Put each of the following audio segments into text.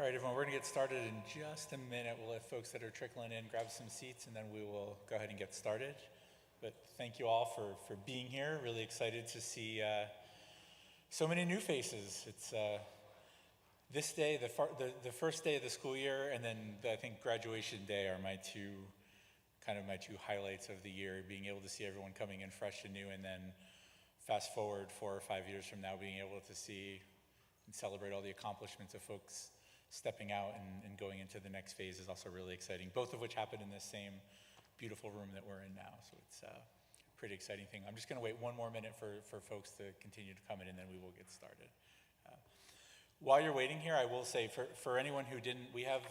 All right, everyone, we're going to get started in just a minute. We'll let folks that are trickling in grab some seats, and then we will go ahead and get started. But thank you all for being here. Really excited to see so many new faces. It's this day, the first day of the school year, and then I think graduation day are my two highlights of the year, being able to see everyone coming in fresh and new, and then fast forward 4 or 5 years from now, being able to see and celebrate all the accomplishments of folks stepping out and going into the next phase is also really exciting, both of which happen in this same beautiful room that we're in now. So it's a pretty exciting thing. I'm just going to wait one more minute for folks to continue to come in, and then we will get started. While you're waiting here, I will say for anyone who didn't, we have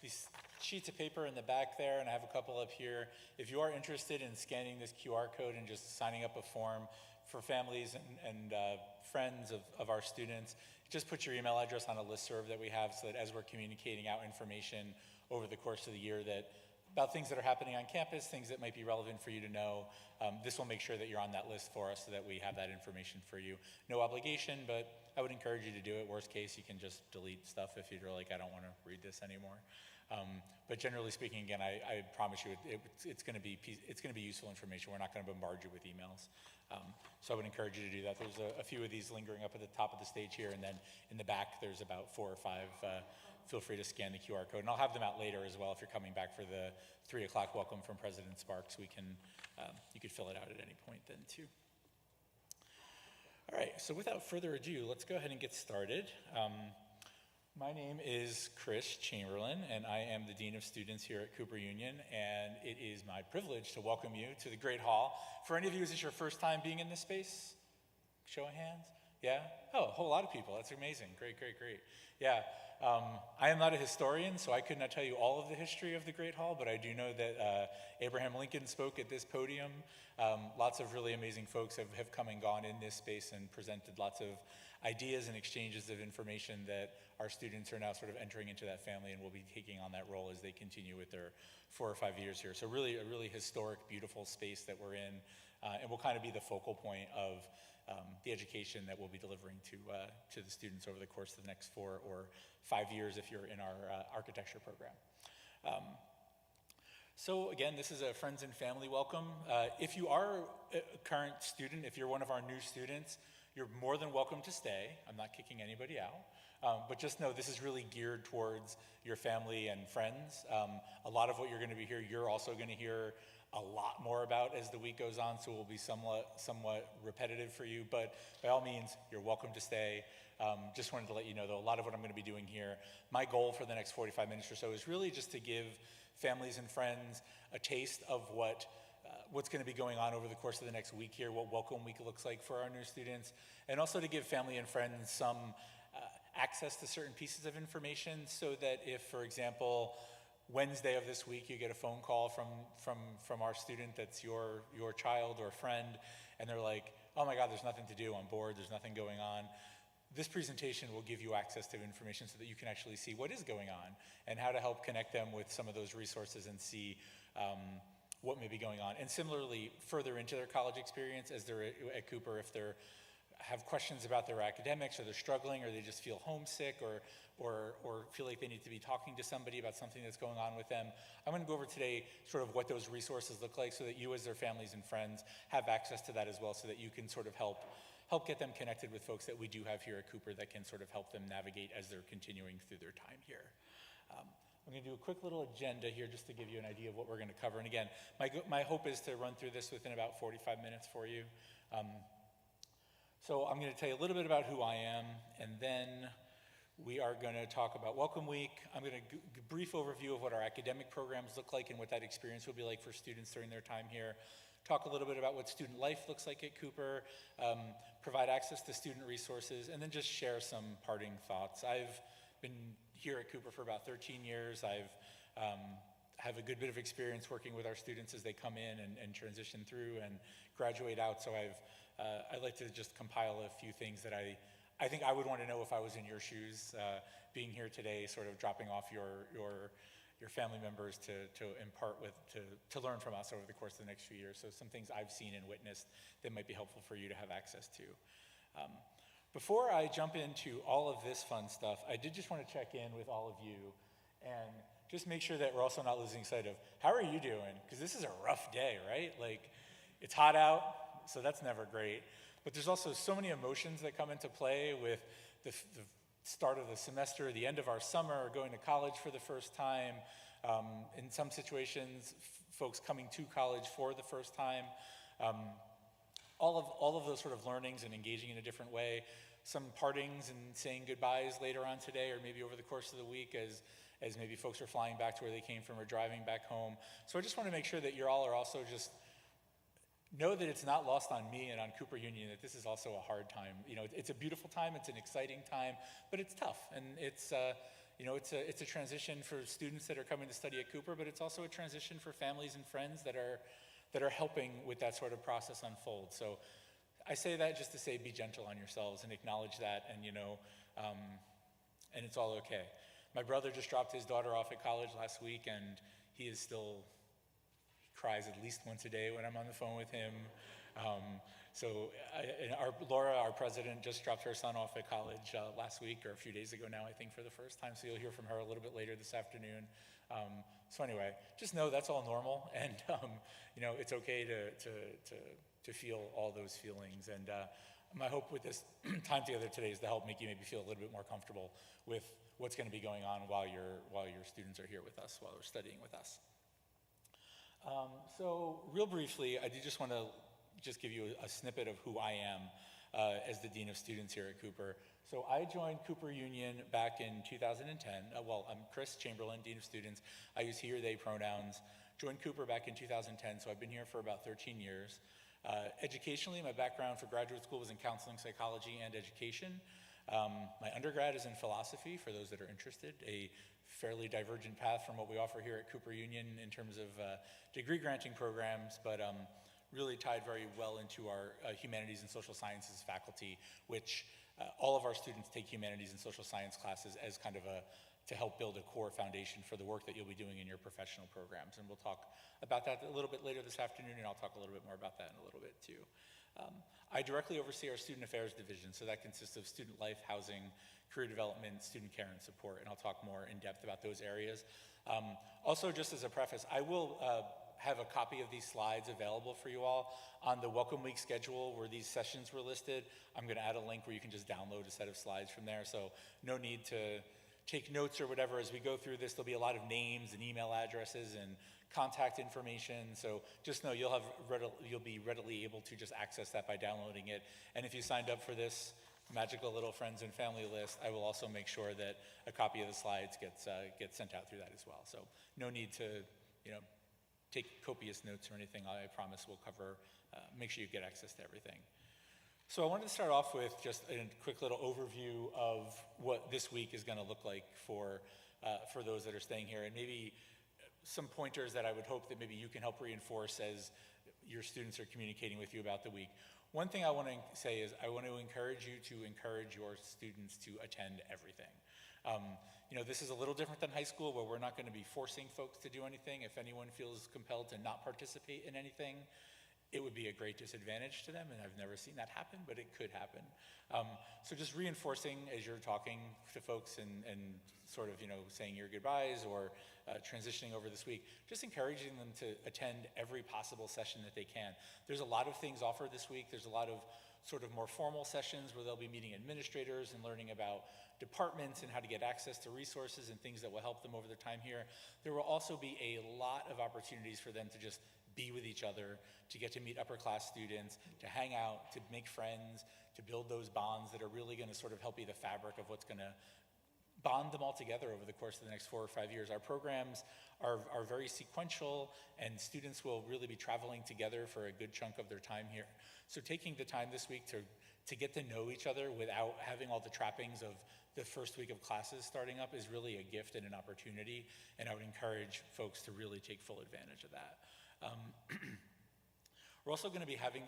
these sheets of paper in the back there, and I have a couple up here. If you are interested in scanning this QR code and just signing up a form for families and friends of our students, just put your email address on a listserv that we have so that as we're communicating out information over the course of the year about things that are happening on campus, things that might be relevant for you to know, this will make sure that you're on that list for us so that we have that information for you. No obligation, but I would encourage you to do it. Worst case, you can just delete stuff if you're like, I don't want to read this anymore. But generally speaking, again, I promise you it's going to be useful information. We're not going to bombard you with emails. So I would encourage you to do that. There's a few of these lingering up at the top of the stage here, and then in the back there's about 4 or 5. Feel free to scan the QR code, and I'll have them out later as well if you're coming back for the 3 o'clock welcome from President Sparks. You could fill it out at any point then too. All right, so without further ado, let's go ahead and get started. My name is Chris Chamberlin, and I am the Dean of Students here at Cooper Union, and it is my privilege to welcome you to the Great Hall. For any of you, is this your first time being in this space? Show of hands? Yeah? Oh, a whole lot of people. That's amazing. Great. Yeah. I am not a historian, so I could not tell you all of the history of the Great Hall, but I do know that Abraham Lincoln spoke at this podium. Lots of really amazing folks have come and gone in this space and presented lots of ideas and exchanges of information that our students are now sort of entering into that family and will be taking on that role as they continue with their 4 or 5 years here. So really, a really historic, beautiful space that we're in, and will kind of be the focal point of the education that we'll be delivering to the students over the course of the next 4 or 5 years if you're in our architecture program. So again, this is a friends and family welcome. If you are a current student, if you're one of our new students, you're more than welcome to stay. I'm not kicking anybody out. But just know this is really geared towards your family and friends. A lot of what you're going to be here, you're also going to hear a lot more about as the week goes on, so it will be somewhat repetitive for you. But by all means, you're welcome to stay. Just wanted to let you know, though, a lot of what I'm going to be doing here, my goal for the next 45 minutes or so is really just to give families and friends a taste of what's going to be going on over the course of the next week here, what Welcome Week looks like for our new students, and also to give family and friends some access to certain pieces of information so that if, for example, Wednesday of this week you get a phone call from our student that's your child or friend, and they're like, oh my God, there's nothing to do, I'm bored, there's nothing going on. This presentation will give you access to information so that you can actually see what is going on and how to help connect them with some of those resources and see what may be going on. And similarly, further into their college experience as they're at Cooper, if they're have questions about their academics, or they're struggling, or they just feel homesick, or feel like they need to be talking to somebody about something that's going on with them. I'm going to go over today sort of what those resources look like so that you as their families and friends have access to that as well, so that you can sort of help get them connected with folks that we do have here at Cooper that can sort of help them navigate as they're continuing through their time here. I'm going to do a quick little agenda here just to give you an idea of what we're going to cover. And again, my hope is to run through this within about 45 minutes for you. So I'm going to tell you a little bit about who I am, and then we are going to talk about Welcome Week. I'm going to brief overview of what our academic programs look like and what that experience will be like for students during their time here. Talk a little bit about what student life looks like at Cooper, provide access to student resources, and then just share some parting thoughts. I've been here at Cooper for about 13 years. Have a good bit of experience working with our students as they come in and transition through and graduate out. So I like to just compile a few things that I think I would want to know if I was in your shoes, being here today, sort of dropping off your family members to impart with, to learn from us over the course of the next few years. So some things I've seen and witnessed that might be helpful for you to have access to. Before I jump into all of this fun stuff, I did just want to check in with all of you and just make sure that we're also not losing sight of how are you doing? Because this is a rough day, right? Like, it's hot out, so that's never great. But there's also so many emotions that come into play with the start of the semester, the end of our summer, or going to college for the first time. In some situations, folks coming to college for the first time. All of those sort of learnings and engaging in a different way. Some partings and saying goodbyes later on today, or maybe over the course of the week as maybe folks are flying back to where they came from or driving back home. So I just want to make sure that you all are also just know that it's not lost on me and on Cooper Union that this is also a hard time. You know, it's a beautiful time, it's an exciting time, but it's tough, and it's a transition for students that are coming to study at Cooper, but it's also a transition for families and friends that are helping with that sort of process unfold. So I say that just to say be gentle on yourselves and acknowledge that, and and it's all okay. My brother just dropped his daughter off at college last week, and he cries at least once a day when I'm on the phone with him. Laura, our president, just dropped her son off at college last week, or a few days ago now, I think, for the first time. So you'll hear from her a little bit later this afternoon. So anyway, just know that's all normal, and it's okay to feel all those feelings. And my hope with this time together today is to help make you maybe feel a little bit more comfortable with what's going to be going on while your students are here with us, while they're studying with us. So real briefly, I do just want to give you a snippet of who I am as the Dean of Students here at Cooper. So I joined Cooper Union back in 2010. I'm Chris Chamberlin, Dean of Students. I use he or they pronouns. Joined Cooper back in 2010, so I've been here for about 13 years. Educationally, my background for graduate school was in counseling, psychology, and education. My undergrad is in philosophy, for those that are interested, a fairly divergent path from what we offer here at Cooper Union in terms of degree granting programs, but really tied very well into our humanities and social sciences faculty, which all of our students take humanities and social science classes as kind of to help build a core foundation for the work that you'll be doing in your professional programs. And we'll talk about that a little bit later this afternoon, and I'll talk a little bit more about that in a little bit too. I directly oversee our Student Affairs Division, so that consists of student life, housing, career development, student care, and support, and I'll talk more in depth about those areas. Also, just as a preface, I will have a copy of these slides available for you all on the Welcome Week schedule where these sessions were listed. I'm going to add a link where you can just download a set of slides from there, so no need to take notes or whatever. As we go through this, there'll be a lot of names and email addresses and contact information, so just know you'll be readily able to just access that by downloading it. And if you signed up for this magical little friends and family list, I will also make sure that a copy of the slides gets sent out through that as well. So no need to take copious notes or anything. I promise we'll cover, make sure you get access to everything. So I wanted to start off with just a quick little overview of what this week is going to look like for those that are staying here, and maybe some pointers that I would hope that maybe you can help reinforce as your students are communicating with you about the week. One thing I want to say is I want to encourage you to encourage your students to attend everything. This is a little different than high school, where we're not going to be forcing folks to do anything. If anyone feels compelled to not participate in anything, it would be a great disadvantage to them, and I've never seen that happen, but it could happen. So just reinforcing as you're talking to folks and sort of, saying your goodbyes or transitioning over this week, just encouraging them to attend every possible session that they can. There's a lot of things offered this week. There's a lot of sort of more formal sessions where they'll be meeting administrators and learning about departments and how to get access to resources and things that will help them over their time here. There will also be a lot of opportunities for them to just be with each other, to get to meet upper class students, to hang out, to make friends, to build those bonds that are really going to sort of help be the fabric of what's going to bond them all together over the course of the next 4 or 5 years. Our programs are very sequential, and students will really be traveling together for a good chunk of their time here. So taking the time this week to get to know each other without having all the trappings of the first week of classes starting up is really a gift and an opportunity, and I would encourage folks to really take full advantage of that. We're also going to be having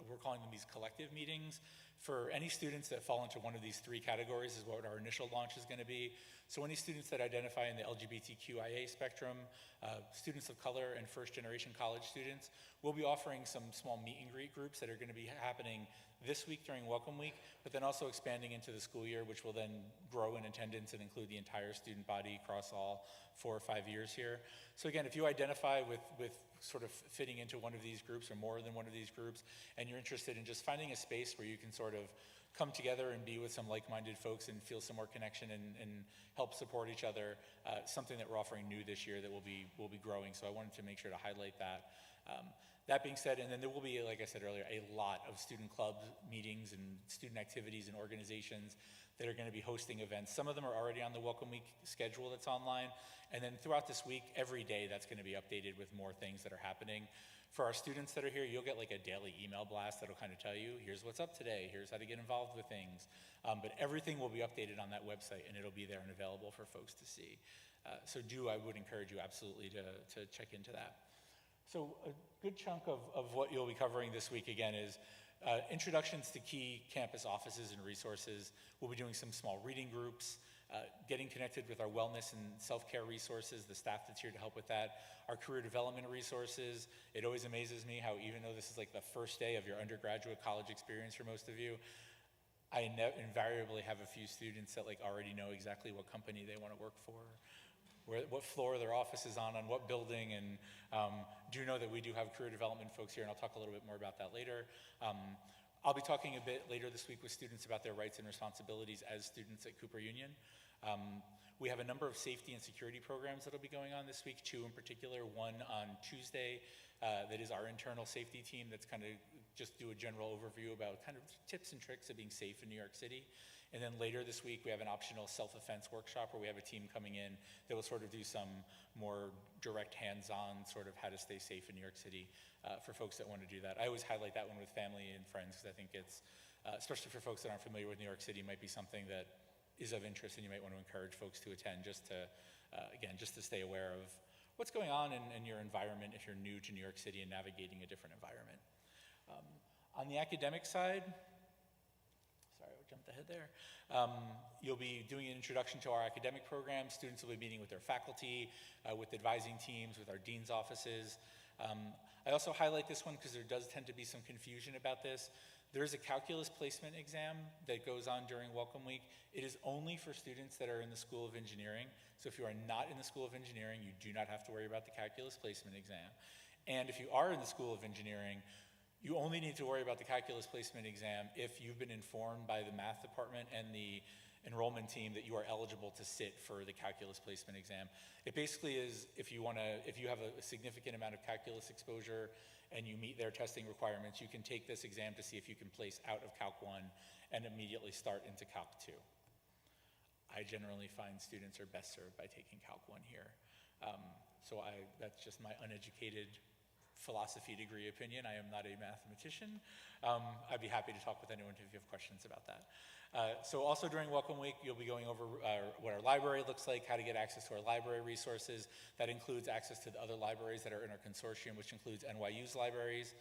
we're calling them these collective meetings. For any students that fall into one of these 3 categories is what our initial launch is going to be. So any students that identify in the LGBTQIA spectrum, students of color, and first-generation college students, we'll be offering some small meet and greet groups that are going to be happening this week during Welcome Week, but then also expanding into the school year, which will then grow in attendance and include the entire student body across all 4 or 5 years here. So again, if you identify with sort of fitting into one of these groups or more than one of these groups, and you're interested in just finding a space where you can sort of come together and be with some like-minded folks and feel some more connection and help support each other, something that we're offering new this year that will be growing. So I wanted to make sure to highlight that. That being said, and then there will be, like I said earlier, a lot of student club meetings and student activities and organizations that are going to be hosting events. Some of them are already on the Welcome Week schedule that's online, and then throughout this week, every day that's going to be updated with more things that are happening. For our students that are here, you'll get like a daily email blast that'll kind of tell you, here's what's up today, here's how to get involved with things. But everything will be updated on that website, and it'll be there and available for folks to see. So I would encourage you absolutely to check into that. So a good chunk of what you'll be covering this week, again, is introductions to key campus offices and resources. We'll be doing some small reading groups, getting connected with our wellness and self-care resources, the staff that's here to help with that, our career development resources. It always amazes me how even though this is like the first day of your undergraduate college experience for most of you, I invariably have a few students that like already know exactly what company they want to work for, what floor their office is on what building, and do know that we do have career development folks here, and I'll talk a little bit more about that later. I'll be talking a bit later this week with students about their rights and responsibilities as students at Cooper Union. We have a number of safety and security programs that will be going on this week, 2 in particular. One on Tuesday that is our internal safety team that's kind of just do a general overview about kind of tips and tricks of being safe in New York City. And then later this week, we have an optional self-defense workshop where we have a team coming in that will sort of do some more direct hands-on sort of how to stay safe in New York City for folks that want to do that. I always highlight that one with family and friends because I think it's, especially for folks that aren't familiar with New York City, might be something that is of interest, and you might want to encourage folks to attend just to, again, just to stay aware of what's going on in your environment if you're new to New York City and navigating a different environment. On the academic side, sorry, I jumped ahead there. You'll be doing an introduction to our academic program. Students will be meeting with their faculty, with advising teams, with our dean's offices. I also highlight this one because there does tend to be some confusion about this. There is a calculus placement exam that goes on during Welcome Week. It is only for students that are in the School of Engineering. So if you are not in the School of Engineering, you do not have to worry about the calculus placement exam. And if you are in the School of Engineering, you only need to worry about the calculus placement exam if you've been informed by the math department and the enrollment team that you are eligible to sit for the calculus placement exam. It basically is if you have a significant amount of calculus exposure and you meet their testing requirements, you can take this exam to see if you can place out of Calc 1 and immediately start into Calc 2. I generally find students are best served by taking Calc 1 here. That's just my uneducated philosophy degree opinion. I am not a mathematician. I'd be happy to talk with anyone if you have questions about that. So also during Welcome Week, you'll be going over what our library looks like, how to get access to our library resources. That includes access to the other libraries that are in our consortium, which includes NYU's libraries.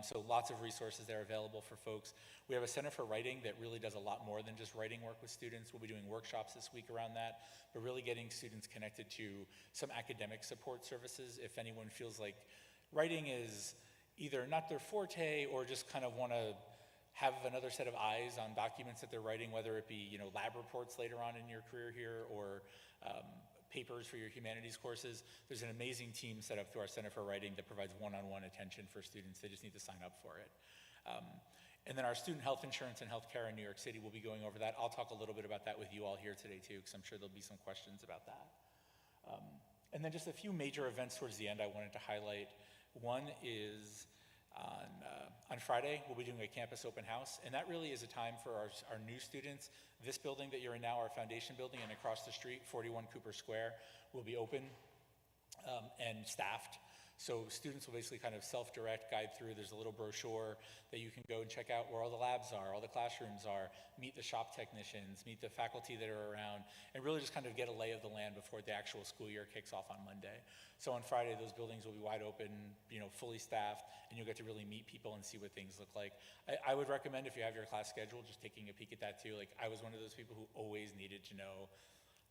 So lots of resources there available for folks. We have a Center for Writing that really does a lot more than just writing work with students. We'll be doing workshops this week around that, but really getting students connected to some academic support services if anyone feels like writing is either not their forte or just kind of want to have another set of eyes on documents that they're writing, whether it be lab reports later on in your career here or papers for your humanities courses. There's an amazing team set up through our Center for Writing that provides one-on-one attention for students. They just need to sign up for it. And then our student health insurance and healthcare in New York City, we'll be going over that. I'll talk a little bit about that with you all here today too, because I'm sure there'll be some questions about that. And then just a few major events towards the end I wanted to highlight. One is on Friday, we'll be doing a campus open house, and that really is a time for our new students. This building that you're in now, our foundation building, and across the street, 41 Cooper Square, will be open and staffed. So students will basically kind of self-direct, guide through. There's a little brochure that you can go and check out where all the labs are, all the classrooms are, meet the shop technicians, meet the faculty that are around, and really just kind of get a lay of the land before the actual school year kicks off on Monday. So on Friday, those buildings will be wide open, fully staffed, and you'll get to really meet people and see what things look like. I would recommend, if you have your class schedule, just taking a peek at that too. Like, I was one of those people who always needed to know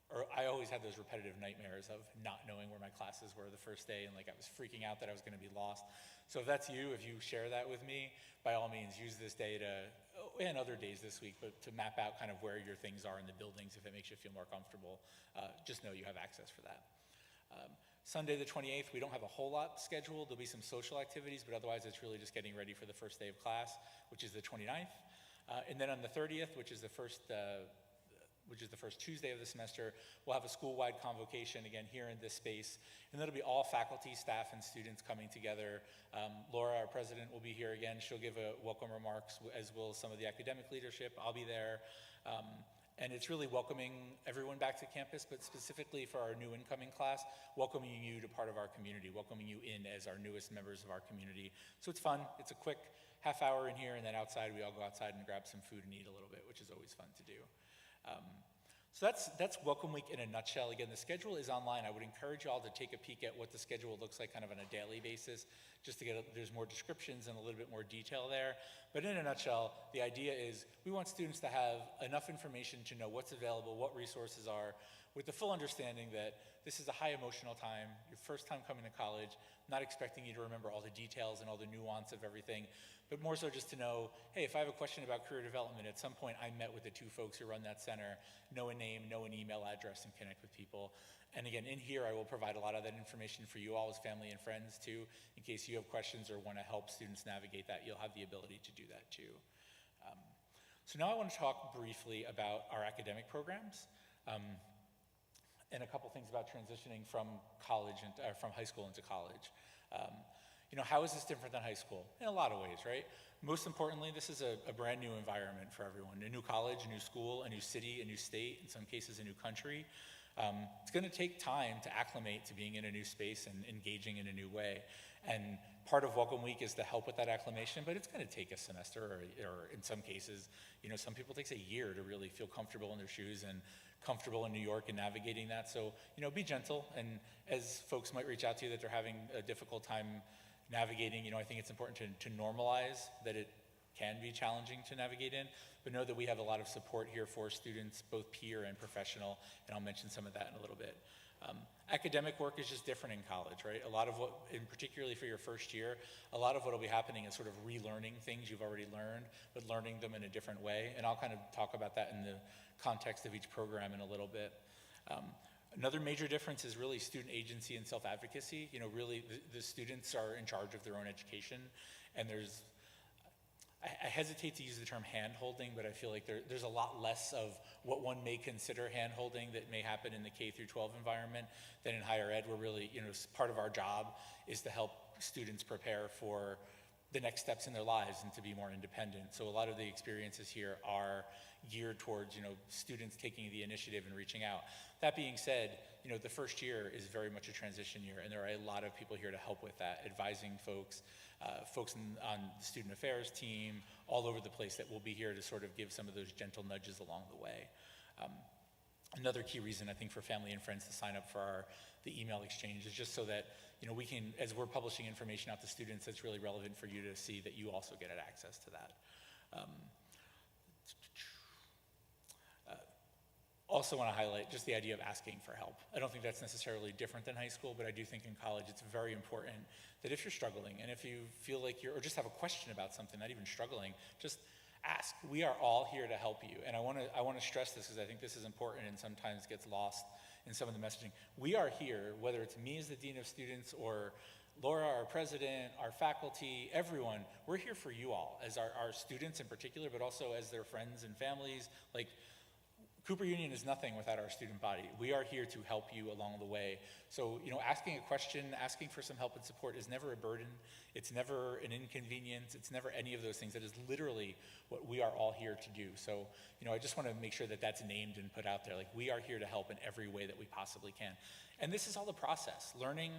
or I always had those repetitive nightmares of not knowing where my classes were the first day, and like I was freaking out that I was going to be lost. So if that's you, if you share that with me, by all means, use this day to, and other days this week, but to map out kind of where your things are in the buildings if it makes you feel more comfortable. Just know you have access for that. Sunday the 28th, we don't have a whole lot scheduled. There'll be some social activities, but otherwise it's really just getting ready for the first day of class, which is the 29th. And then on the 30th, which is the first Tuesday of the semester, we'll have a school-wide convocation, again, here in this space. And that'll be all faculty, staff, and students coming together. Laura, our president, will be here again. She'll give a welcome remarks, as will some of the academic leadership. I'll be there. And it's really welcoming everyone back to campus, but specifically for our new incoming class, welcoming you to part of our community, welcoming you in as our newest members of our community. So it's fun. It's a quick half hour in here, and then outside, we all go outside and grab some food and eat a little bit, which is always fun to do. So that's Welcome Week in a nutshell. Again, the schedule is online. I would encourage you all to take a peek at what the schedule looks like kind of on a daily basis, just to there's more descriptions and a little bit more detail there. But in a nutshell, the idea is we want students to have enough information to know what's available, what resources are, with the full understanding that this is a high emotional time, your first time coming to college, not expecting you to remember all the details and all the nuance of everything, but more so just to know, hey, if I have a question about career development, at some point I met with the two folks who run that center, know a name, know an email address, and connect with people. And again, in here I will provide a lot of that information for you all as family and friends too, in case you have questions or want to help students navigate that, you'll have the ability to do that too. So now I want to talk briefly about our academic programs. And a couple things about transitioning from college and from high school into college. How is this different than high school? In a lot of ways, right? Most importantly, this is a brand new environment for everyone. A new college, a new school, a new city, a new state, in some cases a new country. It's going to take time to acclimate to being in a new space and engaging in a new way. And part of Welcome Week is to help with that acclimation, but it's going to take a semester or in some cases, some people it takes a year to really feel comfortable in their shoes and comfortable in New York and navigating that. So, be gentle. And as folks might reach out to you that they're having a difficult time navigating, I think it's important to normalize that it can be challenging to navigate in, but know that we have a lot of support here for students, both peer and professional, and I'll mention some of that in a little bit. Academic work is just different in college, right? A lot of what, and particularly for your first year, a lot of what will be happening is sort of relearning things you've already learned, but learning them in a different way, and I'll kind of talk about that in the context of each program in a little bit. Another major difference is really student agency and self-advocacy. Really the students are in charge of their own education, and I hesitate to use the term hand-holding, but I feel like there's a lot less of what one may consider hand-holding that may happen in the K through 12 environment than in higher ed, where really, part of our job is to help students prepare for the next steps in their lives and to be more independent. So a lot of the experiences here are geared towards, students taking the initiative and reaching out. That being said, the first year is very much a transition year, and there are a lot of people here to help with that, advising folks, on the student affairs team, all over the place that will be here to sort of give some of those gentle nudges along the way. Another key reason I think for family and friends to sign up for the email exchange is just so that we can, as we're publishing information out to students, that's really relevant for you to see that you also get access to that. Also want to highlight just the idea of asking for help. I don't think that's necessarily different than high school, but I do think in college it's very important that if you're struggling and if you feel like or just have a question about something, not even struggling, just ask. We are all here to help you. And I want to stress this because I think this is important and sometimes gets lost in some of the messaging. We are here, whether it's me as the Dean of Students or Laura, our president, our faculty, everyone, we're here for you all as our students in particular, but also as their friends and families. Like, Cooper Union is nothing without our student body. We are here to help you along the way. So, asking a question, asking for some help and support is never a burden. It's never an inconvenience. It's never any of those things. That is literally what we are all here to do. So, I just want to make sure that that's named and put out there. Like, we are here to help in every way that we possibly can. And this is all the process. Learning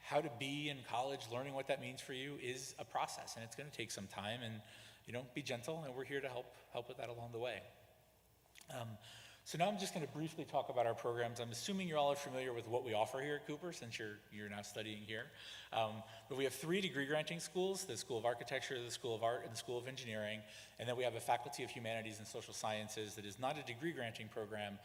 how to be in college, learning what that means for you is a process, and it's going to take some time. And, be gentle, and we're here to help with that along the way. So now I'm just going to briefly talk about our programs. I'm assuming you're all familiar with what we offer here at Cooper since you're now studying here. But we have 3 degree-granting schools, the School of Architecture, the School of Art, and the School of Engineering. And then we have a Faculty of Humanities and Social Sciences that is not a degree-granting program,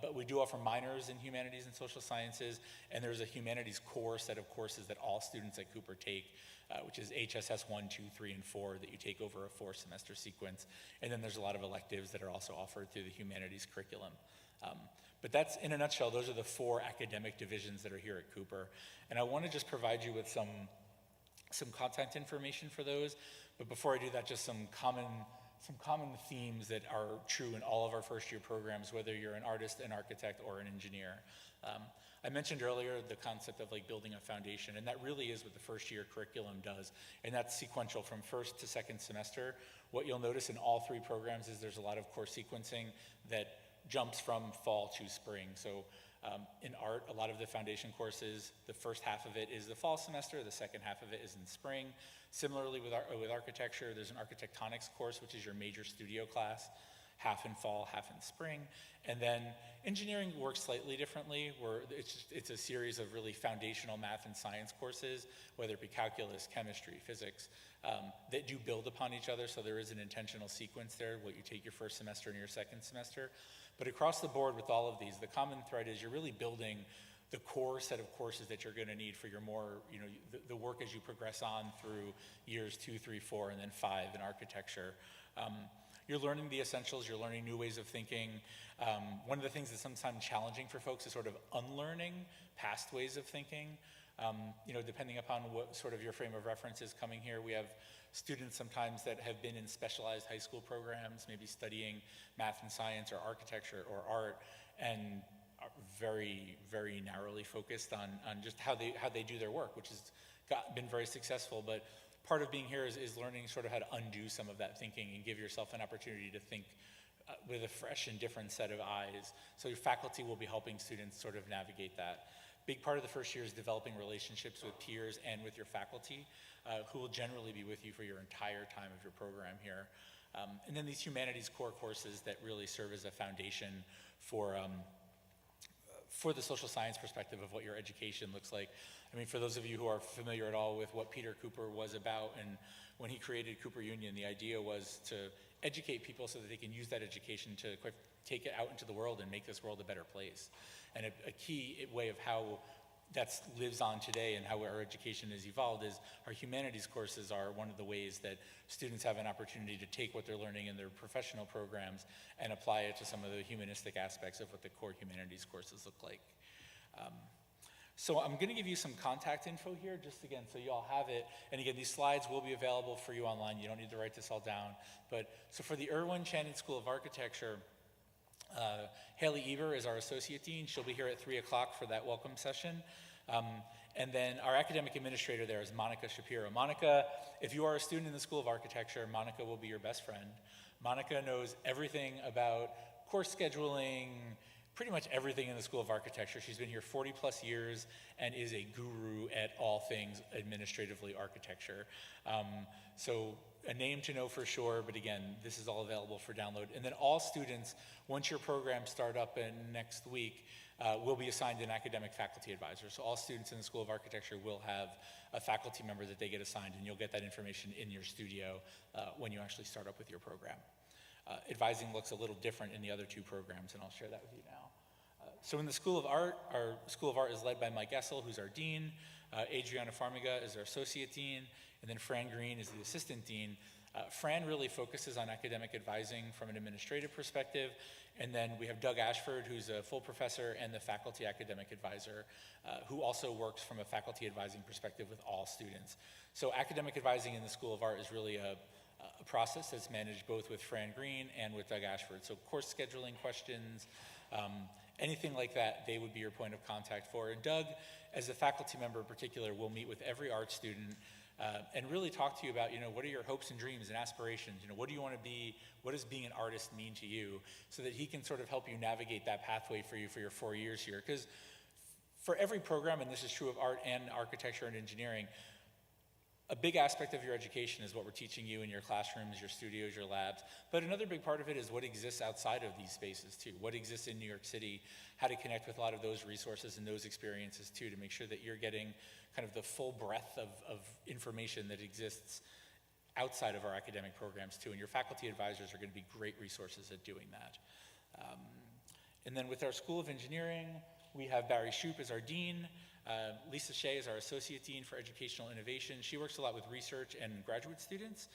but we do offer minors in Humanities and Social Sciences, and there's a Humanities core set of courses that all students at Cooper take, which is HSS 1, 2, 3, and 4 that you take over a 4-semester sequence. And then there's a lot of electives that are also offered through the Humanities curriculum. But that's, in a nutshell, those are the 4 academic divisions that are here at Cooper. And I want to just provide you with some content information for those. But before I do that, just some common themes that are true in all of our first-year programs, whether you're an artist, an architect, or an engineer. I mentioned earlier the concept of like building a foundation, and that really is what the first-year curriculum does, and that's sequential from first to second semester. What you'll notice in all 3 programs is there's a lot of course sequencing that jumps from fall to spring. So in art, a lot of the foundation courses, the first half of it is the fall semester, the second half of it is in spring. Similarly with architecture, there's an architectonics course, which is your major studio class, half in fall, half in spring. And then engineering works slightly differently, where it's a series of really foundational math and science courses, whether it be calculus, chemistry, physics, that do build upon each other, so there is an intentional sequence there, what you take your first semester and your second semester. But across the board with all of these, the common thread is you're really building the core set of courses that you're going to need for your more, the work as you progress on through years 2, 3, 4, and then 5 in architecture. You're learning the essentials, you're learning new ways of thinking. One of the things that's sometimes challenging for folks is sort of unlearning past ways of thinking. Depending upon what sort of your frame of reference is coming here, we have students sometimes that have been in specialized high school programs, maybe studying math and science or architecture or art, and are very, very narrowly focused on just how they do their work, which has been very successful. But part of being here is learning sort of how to undo some of that thinking and give yourself an opportunity to think with a fresh and different set of eyes. So your faculty will be helping students sort of navigate that. Big part of the first year is developing relationships with peers and with your faculty, who will generally be with you for your entire time of your program here. And then these humanities core courses that really serve as a foundation for the social science perspective of what your education looks like. I mean, for those of you who are familiar at all with what Peter Cooper was about, and when he created Cooper Union, the idea was to educate people so that they can use that education to take it out into the world and make this world a better place. And a key way of how that lives on today and how our education has evolved is our humanities courses are one of the ways that students have an opportunity to take what they're learning in their professional programs and apply it to some of the humanistic aspects of what the core humanities courses look like. So I'm going to give you some contact info here, just again, so you all have it. And again, these slides will be available for you online. You don't need to write this all down. But so for the Irwin Channing School of Architecture, Haley Eber is our Associate Dean. She'll be here at 3 o'clock for that welcome session. And then our academic administrator there is Monica Shapiro. Monica, if you are a student in the School of Architecture, Monica will be your best friend. Monica knows everything about course scheduling, pretty much everything in the School of Architecture. She's been here 40 plus years and is a guru at all things administratively architecture. So a name to know for sure, but again, this is all available for download. And then all students, once your programs start up in next week, will be assigned an academic faculty advisor. So all students in the School of Architecture will have a faculty member that they get assigned, and you'll get that information in your studio when you actually start up with your program. Advising looks a little different in the other 2 programs, and I'll share that with you now. So in the School of Art, our School of Art is led by Mike Essel, who's our dean. Adriana Farmiga is our associate dean, and then Fran Green is the assistant dean. Fran really focuses on academic advising from an administrative perspective, and then we have Doug Ashford, who's a full professor and the faculty academic advisor, who also works from a faculty advising perspective with all students. So academic advising in the School of Art is really a process that's managed both with Fran Green and with Doug Ashford. So course scheduling questions, anything like that, they would be your point of contact for. And Doug, as a faculty member in particular, will meet with every art student and really talk to you about, what are your hopes and dreams and aspirations? What do you want to be? What does being an artist mean to you? So that he can sort of help you navigate that pathway for you for your 4 years here. Because for every program, and this is true of art and architecture and engineering, a big aspect of your education is what we're teaching you in your classrooms, your studios, your labs. But another big part of it is what exists outside of these spaces too. What exists in New York City, how to connect with a lot of those resources and those experiences too, to make sure that you're getting kind of the full breadth of information that exists outside of our academic programs too. And your faculty advisors are going to be great resources at doing that. And then with our School of Engineering, we have Barry Shoup as our dean. Lisa Shea is our Associate Dean for Educational Innovation. She works a lot with research and graduate students.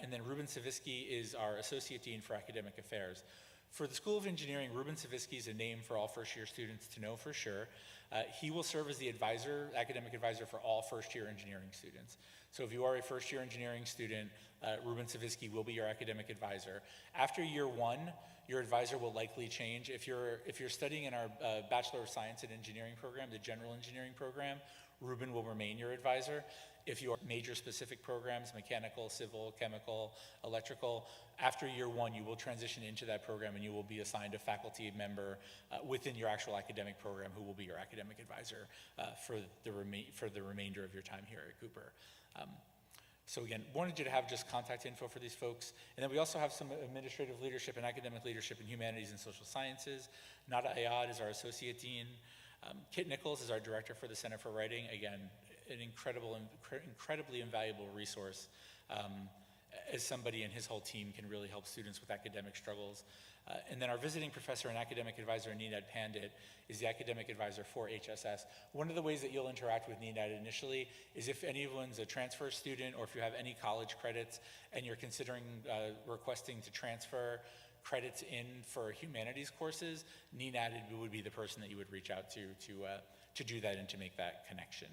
And then Ruben Savitsky is our Associate Dean for Academic Affairs. For the School of Engineering, Ruben Savitsky is a name for all first-year students to know for sure. He will serve as the advisor, academic advisor for all first-year engineering students. So if you are a first-year engineering student, Ruben Savitsky will be your academic advisor. After year one, your advisor will likely change. If you're studying in our Bachelor of Science in Engineering program, the general engineering program, Ruben will remain your advisor. If you are major specific programs, mechanical, civil, chemical, electrical, after year one, you will transition into that program and you will be assigned a faculty member within your actual academic program who will be your academic advisor for the remainder of your time here at Cooper. So again, wanted you to have just contact info for these folks. And then we also have some administrative leadership and academic leadership in humanities and social sciences. Nada Ayad is our associate dean. Kit Nichols is our director for the Center for Writing. Again, an incredibly invaluable resource as somebody and his whole team can really help students with academic struggles. And then our visiting professor and academic advisor, Ninad Pandit, is the academic advisor for HSS. One of the ways that you'll interact with Ninad initially is if anyone's a transfer student or if you have any college credits and you're considering requesting to transfer credits in for humanities courses, Ninad would be the person that you would reach out to do that and to make that connection.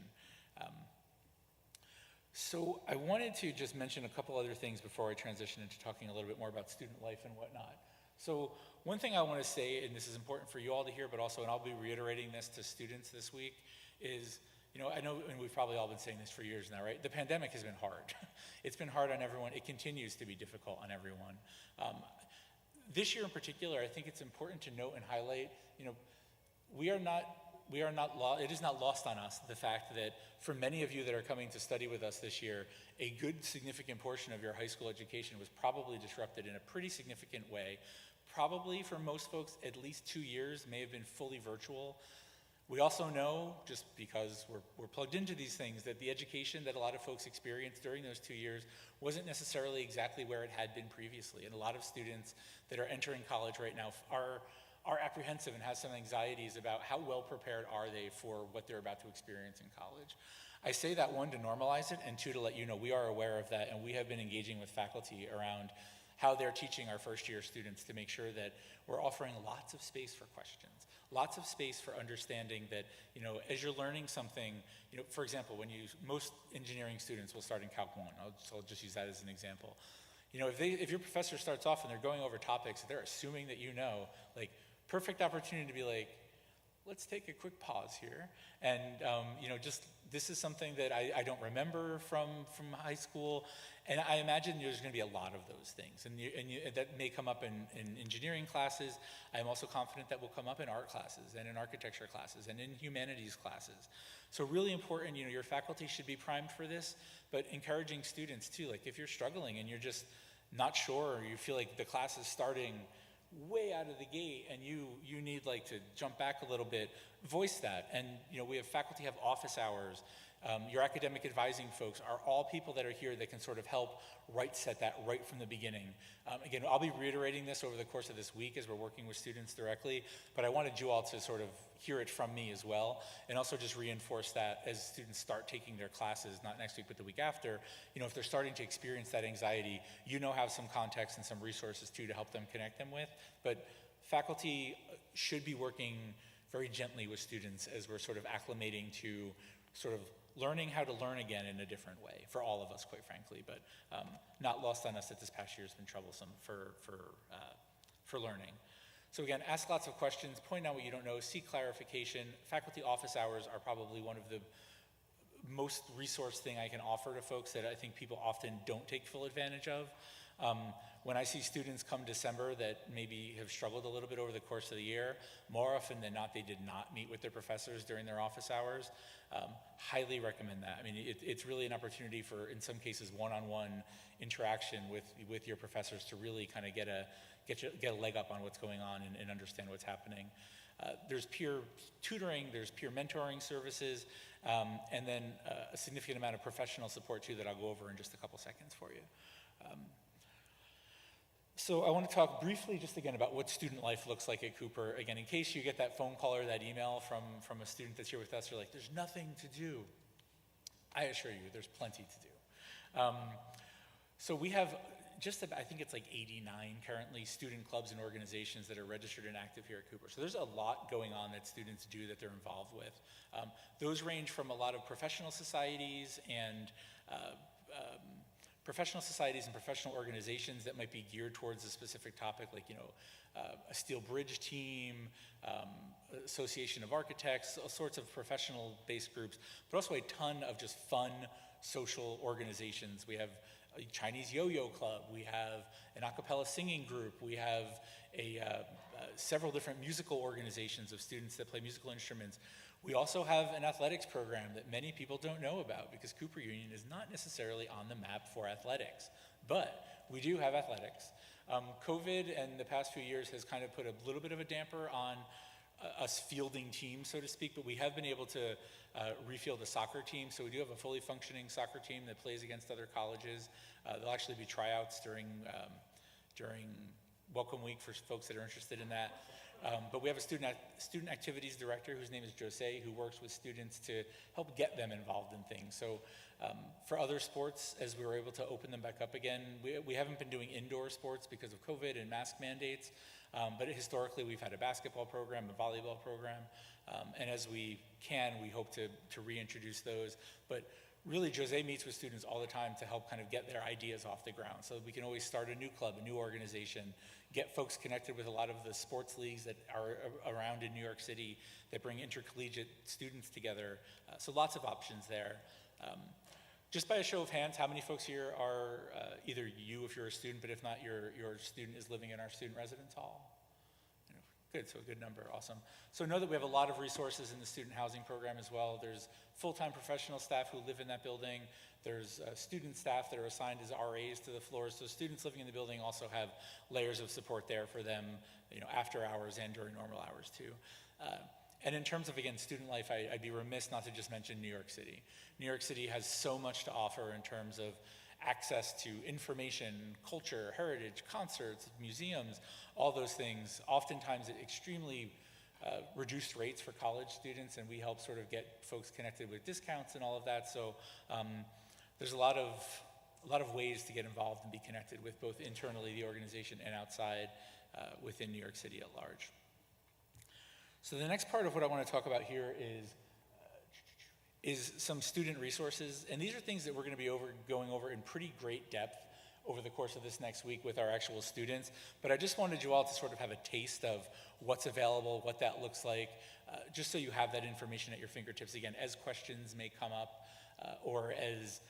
So I wanted to just mention a couple other things before I transition into talking a little bit more about student life and whatnot. So one thing I want to say, and this is important for you all to hear, but also, and I'll be reiterating this to students this week, is, I know, and we've probably all been saying this for years now, right? The pandemic has been hard. It's been hard on everyone. It continues to be difficult on everyone. This year in particular, I think it's important to note and highlight, it is not lost on us the fact that for many of you that are coming to study with us this year, a good significant portion of your high school education was probably disrupted in a pretty significant way. Probably for most folks, at least 2 years may have been fully virtual. We also know, just because we're plugged into these things, that the education that a lot of folks experienced during those 2 years wasn't necessarily exactly where it had been previously. And a lot of students that are entering college right now are apprehensive and have some anxieties about how well prepared are they for what they're about to experience in college. I say that, one, to normalize it, and two, to let you know we are aware of that, and we have been engaging with faculty around how they're teaching our first-year students to make sure that we're offering lots of space for questions, lots of space for understanding that, as you're learning something, for example, most engineering students will start in Calc 1. I'll just use that as an example. If your professor starts off and they're going over topics that they're assuming that perfect opportunity to be like, let's take a quick pause here. And, this is something that I don't remember from high school. And I imagine there's going to be a lot of those things. And that may come up in engineering classes. I'm also confident that will come up in art classes and in architecture classes and in humanities classes. So really important, your faculty should be primed for this, but encouraging students too. Like if you're struggling and you're just not sure, or you feel like the class is starting way out of the gate and you need to jump back a little bit, voice that. And we have faculty have office hours. Your academic advising folks are all people that are here that can sort of help set that right from the beginning. Again, I'll be reiterating this over the course of this week as we're working with students directly, but I wanted you all to sort of hear it from me as well, and also just reinforce that as students start taking their classes, not next week, but the week after, if they're starting to experience that anxiety, have some context and some resources too to help them connect them with. But faculty should be working very gently with students as we're sort of acclimating to sort of learning how to learn again in a different way for all of us, quite frankly, but not lost on us that this past year has been troublesome for learning. So again, ask lots of questions, point out what you don't know, seek clarification. Faculty office hours are probably one of the most resource thing I can offer to folks that I think people often don't take full advantage of. When I see students come December that maybe have struggled a little bit over the course of the year, more often than not, they did not meet with their professors during their office hours. Highly recommend that. I mean, it's really an opportunity for, in some cases, one-on-one interaction with your professors to really kind of get a leg up on what's going on and understand what's happening. There's peer tutoring, there's peer mentoring services, and then a significant amount of professional support too that I'll go over in just a couple seconds for you. So I want to talk briefly just again about what student life looks like at Cooper. Again, in case you get that phone call or that email from a student that's here with us, you're like, there's nothing to do. I assure you, there's plenty to do. So we have I think it's like 89 currently student clubs and organizations that are registered and active here at Cooper. So there's a lot going on that students do that they're involved with. Those range from a lot of professional societies and professional organizations that might be geared towards a specific topic, like a steel bridge team, association of architects, all sorts of professional-based groups, but also a ton of just fun social organizations. We have a Chinese yo-yo club, we have an a cappella singing group, we have several different musical organizations of students that play musical instruments. We also have an athletics program that many people don't know about because Cooper Union is not necessarily on the map for athletics, but we do have athletics. COVID and the past few years has kind of put a little bit of a damper on us fielding teams, so to speak, but we have been able to refield a soccer team. So we do have a fully functioning soccer team that plays against other colleges. There'll actually be tryouts during Welcome Week for folks that are interested in that. But we have a student activities director whose name is Jose, who works with students to help get them involved in things. So for other sports, as we were able to open them back up again, we haven't been doing indoor sports because of COVID and mask mandates, but historically we've had a basketball program, a volleyball program, and as we can, we hope to reintroduce those. But really, Jose meets with students all the time to help kind of get their ideas off the ground. So we can always start a new club, a new organization, get folks connected with a lot of the sports leagues that are around in New York City that bring intercollegiate students together. So lots of options there. Just by a show of hands, how many folks here are either you if you're a student, but if not, your student is living in our student residence hall? Good, so a good number, awesome. So know that we have a lot of resources in the student housing program as well. There's full-time professional staff who live in that building. There's student staff that are assigned as RAs to the floors. So students living in the building also have layers of support there for them, after hours and during normal hours too. And in terms of, again, student life, I'd be remiss not to just mention New York City. New York City has so much to offer in terms of access to information, culture, heritage, concerts, museums, all those things, oftentimes at extremely reduced rates for college students, and we help sort of get folks connected with discounts and all of that. So there's a lot of ways to get involved and be connected with both internally the organization and outside within New York City at large. So the next part of what I want to talk about here is some student resources, and these are things that we're going to be going over in pretty great depth over the course of this next week with our actual students, but I just wanted you all to sort of have a taste of what's available, what that looks like, just so you have that information at your fingertips again as questions may come up or as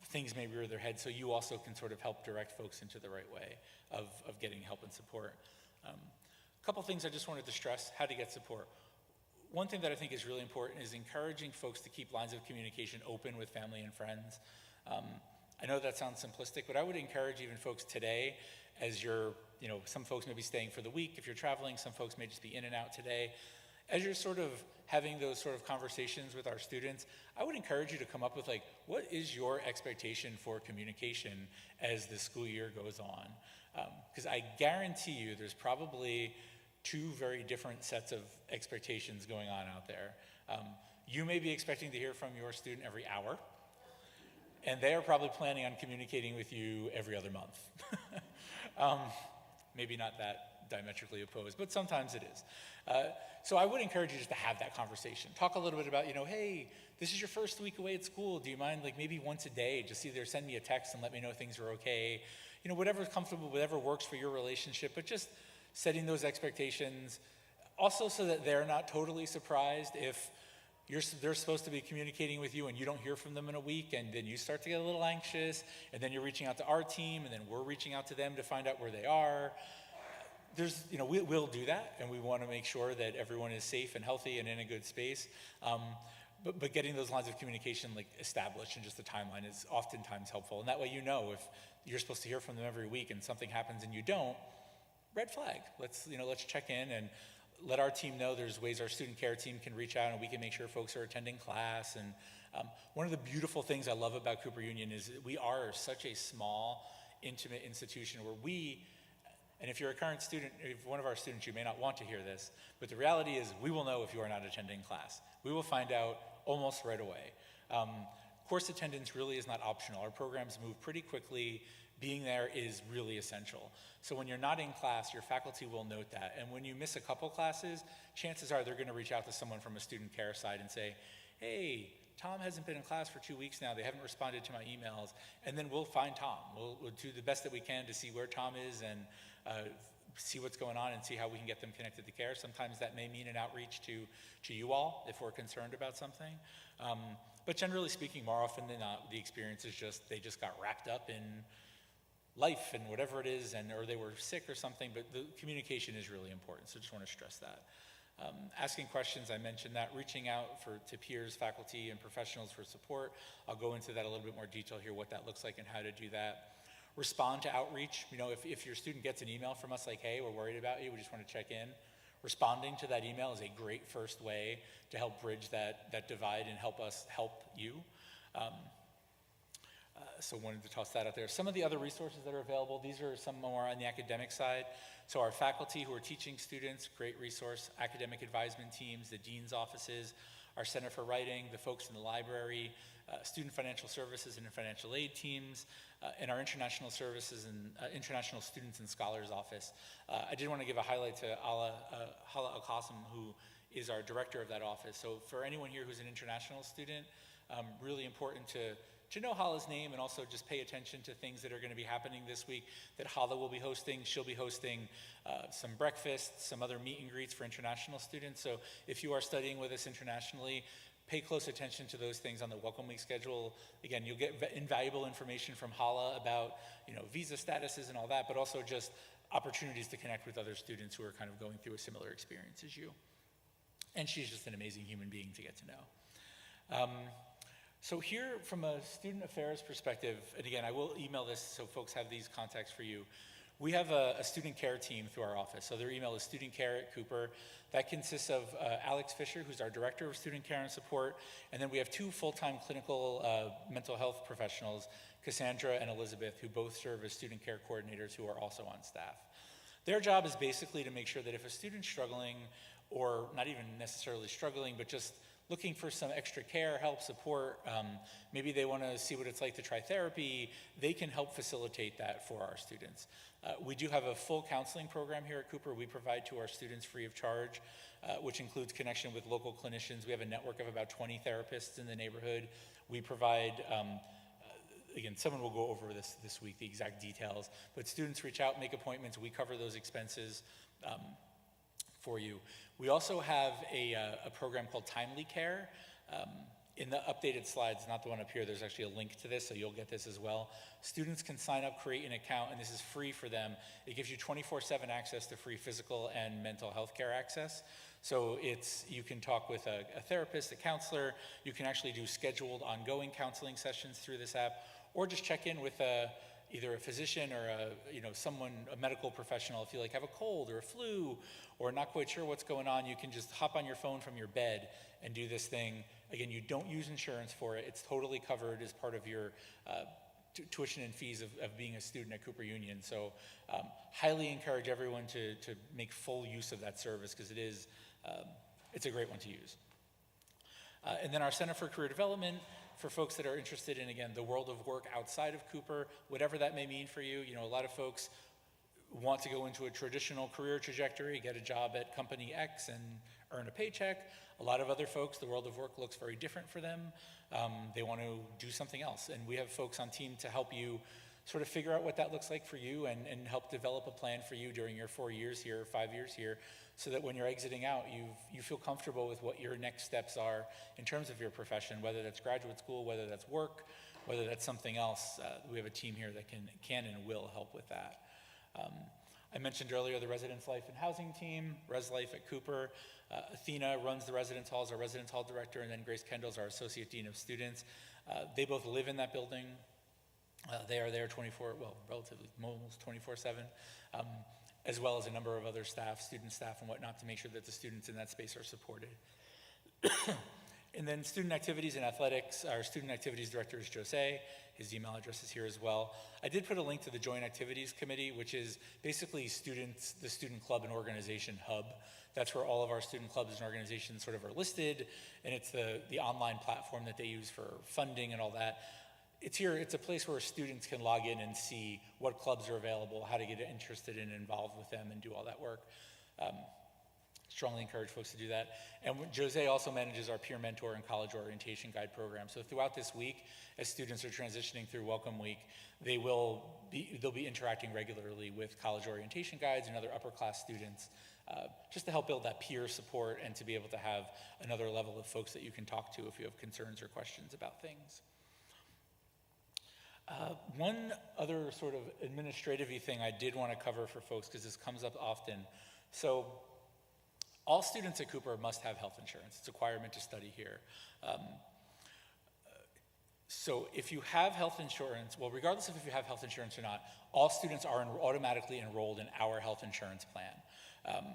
things may rear their head, so you also can sort of help direct folks into the right way of getting help and support. A couple things I just wanted to stress, how to get support. One thing that I think is really important is encouraging folks to keep lines of communication open with family and friends. I know that sounds simplistic, but I would encourage even folks today, as you're, some folks may be staying for the week if you're traveling, some folks may just be in and out today. As you're sort of having those sort of conversations with our students, I would encourage you to come up with what is your expectation for communication as the school year goes on? Because I guarantee you there's probably two very different sets of expectations going on out there. You may be expecting to hear from your student every hour, and they are probably planning on communicating with you every other month. Maybe not that diametrically opposed, but sometimes it is. So I would encourage you just to have that conversation. Talk a little bit about, hey, this is your first week away at school. Do you mind maybe once a day, just either send me a text and let me know things are okay. Whatever's comfortable, whatever works for your relationship, but just setting those expectations, also so that they're not totally surprised if they're supposed to be communicating with you and you don't hear from them in a week, and then you start to get a little anxious, and then you're reaching out to our team, and then we're reaching out to them to find out where they are. We'll do that, and we want to make sure that everyone is safe and healthy and in a good space. But getting those lines of communication established and just the timeline is oftentimes helpful. And that way if you're supposed to hear from them every week and something happens and you don't, red flag. Let's check in and let our team know there's ways our student care team can reach out and we can make sure folks are attending class. And one of the beautiful things I love about Cooper Union is that we are such a small, intimate institution where and if you're a current student, if one of our students, you may not want to hear this, but the reality is we will know if you are not attending class. We will find out almost right away. Course attendance really is not optional. Our programs move pretty quickly. Being there is really essential. So when you're not in class, your faculty will note that. And when you miss a couple classes, chances are they're going to reach out to someone from a student care side and say, hey, Tom hasn't been in class for 2 weeks now. They haven't responded to my emails. And then we'll find Tom. We'll do the best that we can to see where Tom is and see what's going on and see how we can get them connected to care. Sometimes that may mean an outreach to you all if we're concerned about something. But generally speaking, more often than not, the experience is they just got wrapped up in life and whatever it is, or they were sick or something, but the communication is really important, so just want to stress that. Asking questions, I mentioned that. Reaching out to peers, faculty, and professionals for support. I'll go into that a little bit more detail here, what that looks like and how to do that. Respond to outreach. If your student gets an email from us like, hey, we're worried about you, we just want to check in. Responding to that email is a great first way to help bridge that divide and help us help you. So wanted to toss that out there. Some of the other resources that are available, these are some more on the academic side. So our faculty who are teaching students, great resource. Academic advisement teams, the dean's offices, our Center for Writing, the folks in the library, student financial services and financial aid teams, and our international services and international students and scholars office. I did want to give a highlight to Hala Al-Qasim, who is our director of that office. So for anyone here who's an international student, really important to know Hala's name and also just pay attention to things that are going to be happening this week that Hala will be hosting. She'll be hosting some breakfasts, some other meet and greets for international students. So if you are studying with us internationally, pay close attention to those things on the Welcome Week schedule. Again, you'll get invaluable information from Hala about visa statuses and all that, but also just opportunities to connect with other students who are kind of going through a similar experience as you. And she's just an amazing human being to get to know. So here, from a student affairs perspective, and again, I will email this so folks have these contacts for you. We have a student care team through our office. So their email is studentcare@Cooper. That consists of Alex Fisher, who's our director of student care and support, and then we have 2 full-time clinical mental health professionals, Cassandra and Elizabeth, who both serve as student care coordinators who are also on staff. Their job is basically to make sure that if a student's struggling, or not even necessarily struggling, but just looking for some extra care, help, support, maybe they want to see what it's like to try therapy, they can help facilitate that for our students. We do have a full counseling program here at Cooper we provide to our students free of charge, which includes connection with local clinicians. We have a network of about 20 therapists in the neighborhood. We provide, again, someone will go over this week, the exact details, but students reach out, make appointments, we cover those expenses for you. We also have a program called Timely Care. In the updated slides, not the one up here, there's actually a link to this, so you'll get this as well. Students can sign up, create an account, and this is free for them. It gives you 24/7 access to free physical and mental health care access. So you can talk with a therapist, a counselor. You can actually do scheduled ongoing counseling sessions through this app, or just check in with either a physician or a medical professional. If you have a cold or a flu or not quite sure what's going on, you can just hop on your phone from your bed and do this thing. Again, you don't use insurance for it. It's totally covered as part of your tuition and fees of being a student at Cooper Union. So highly encourage everyone to make full use of that service because it's a great one to use. And then our Center for Career Development, for folks that are interested in, again, the world of work outside of Cooper, whatever that may mean for you. A lot of folks want to go into a traditional career trajectory, get a job at company X and earn a paycheck. A lot of other folks, the world of work looks very different for them. They want to do something else. And we have folks on team to help you sort of figure out what that looks like for you and help develop a plan for you during your 4 years here, 5 years here, so that when you're exiting out, you feel comfortable with what your next steps are in terms of your profession, whether that's graduate school, whether that's work, whether that's something else. We have a team here that can and will help with that. I mentioned earlier the Residence Life and Housing team, Res Life at Cooper. Athena runs the residence halls, our residence hall director, and then Grace Kendall's our associate dean of students. They both live in that building. They are there relatively almost 24/7, as well as a number of other staff, student staff and whatnot, to make sure that the students in that space are supported. And then student activities and athletics, our student activities director is Jose. His email address is here as well. I did put a link to the Joint Activities Committee, which is basically the student club and organization hub. That's where all of our student clubs and organizations sort of are listed, and it's the online platform that they use for funding and all that. It's a place where students can log in and see what clubs are available, how to get interested and involved with them and do all that work. Strongly encourage folks to do that. And Jose also manages our peer mentor and college orientation guide program. So throughout this week, as students are transitioning through Welcome Week, they'll be interacting regularly with college orientation guides and other upper class students, just to help build that peer support and to be able to have another level of folks that you can talk to if you have concerns or questions about things. One other sort of administrative-y thing I did want to cover for folks, because this comes up often. So all students at Cooper must have health insurance. It's a requirement to study here. So if you have health insurance, well, regardless of if you have health insurance or not, all students are automatically enrolled in our health insurance plan.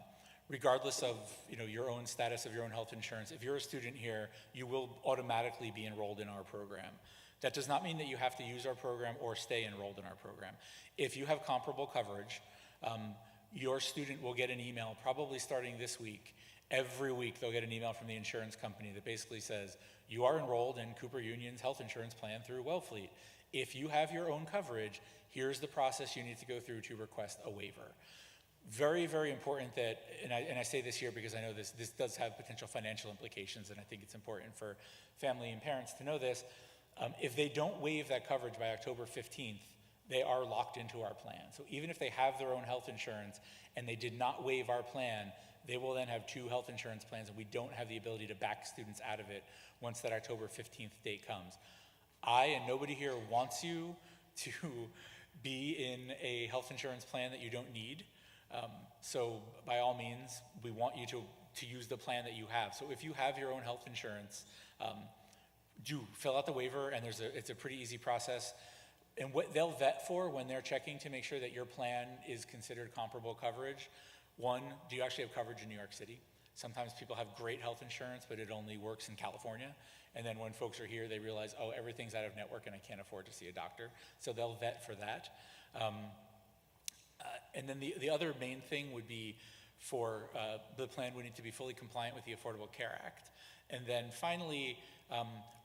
Regardless of your own status of your own health insurance, if you're a student here, you will automatically be enrolled in our program. That does not mean that you have to use our program or stay enrolled in our program. If you have comparable coverage, your student will get an email, probably starting this week. Every week they'll get an email from the insurance company that basically says, you are enrolled in Cooper Union's health insurance plan through Wellfleet. If you have your own coverage, here's the process you need to go through to request a waiver. Very, very important that, and I say this here because I know this does have potential financial implications, and I think it's important for family and parents to know this. If they don't waive that coverage by October 15th, they are locked into our plan. So even if they have their own health insurance and they did not waive our plan, they will then have 2 health insurance plans, and we don't have the ability to back students out of it once that October 15th date comes. I and nobody here wants you to be in a health insurance plan that you don't need. So by all means, we want you to use the plan that you have. So if you have your own health insurance, do fill out the waiver, and it's a pretty easy process. And what they'll vet for when they're checking to make sure that your plan is considered comparable coverage, one, do you actually have coverage in New York City? Sometimes people have great health insurance, but it only works in California. And then when folks are here, they realize, oh, everything's out of network and I can't afford to see a doctor. So they'll vet for that. And then the other main thing would be for the plan would need to be fully compliant with the Affordable Care Act. And then finally,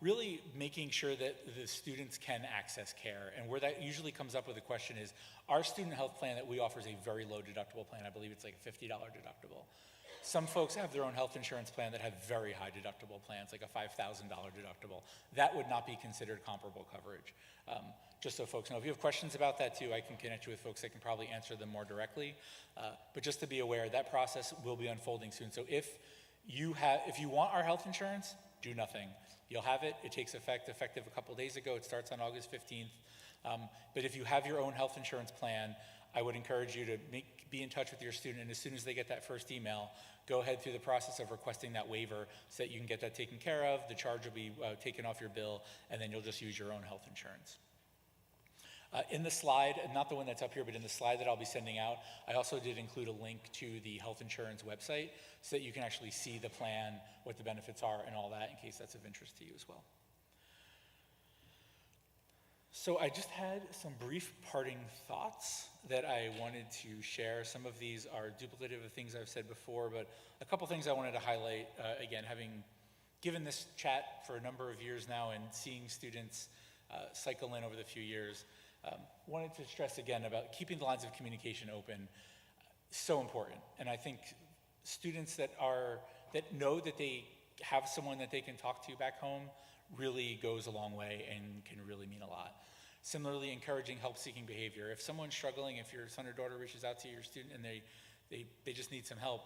really making sure that the students can access care. And where that usually comes up with a question is, our student health plan that we offer is a very low deductible plan. I believe it's like a $50 deductible. Some folks have their own health insurance plan that have very high deductible plans, like a $5,000 deductible. That would not be considered comparable coverage. Just so folks know, if you have questions about that too, I can connect you with folks that can probably answer them more directly. But just to be aware, that process will be unfolding soon. So if you want our health insurance, do nothing. You'll have it. It takes effective a couple days ago. It starts on August 15th. But if you have your own health insurance plan, I would encourage you to be in touch with your student, and as soon as they get that first email, go ahead through the process of requesting that waiver so that you can get that taken care of. The charge will be taken off your bill, and then you'll just use your own health insurance. In the slide, not the one that's up here, but in the slide that I'll be sending out, I also did include a link to the health insurance website so that you can actually see the plan, what the benefits are, and all that, in case that's of interest to you as well. So I just had some brief parting thoughts that I wanted to share. Some of these are duplicative of things I've said before, but a couple things I wanted to highlight, again, having given this chat for a number of years now and seeing students cycle in over the few years, wanted to stress again about keeping the lines of communication open. So important. And I think students that know that they have someone that they can talk to back home really goes a long way and can really mean a lot. Similarly, encouraging help-seeking behavior. If someone's struggling, if your son or daughter reaches out to your student and they just need some help,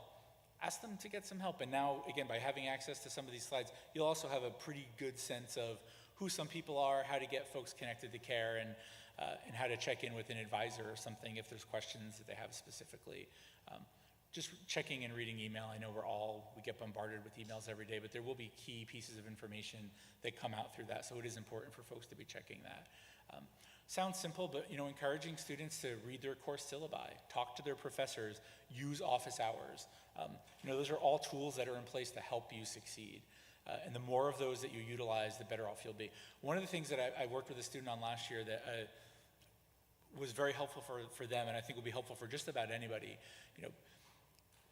ask them to get some help. And now, again, by having access to some of these slides, you'll also have a pretty good sense of who some people are, how to get folks connected to care, and how to check in with an advisor or something if there's questions that they have specifically. Just checking and reading email. I know we get bombarded with emails every day, but there will be key pieces of information that come out through that, so it is important for folks to be checking that. Sounds simple, but encouraging students to read their course syllabi, talk to their professors, use office hours. Those are all tools that are in place to help you succeed. And the more of those that you utilize, the better off you'll be. One of the things that I worked with a student on last year that was very helpful for them, and I think will be helpful for just about anybody.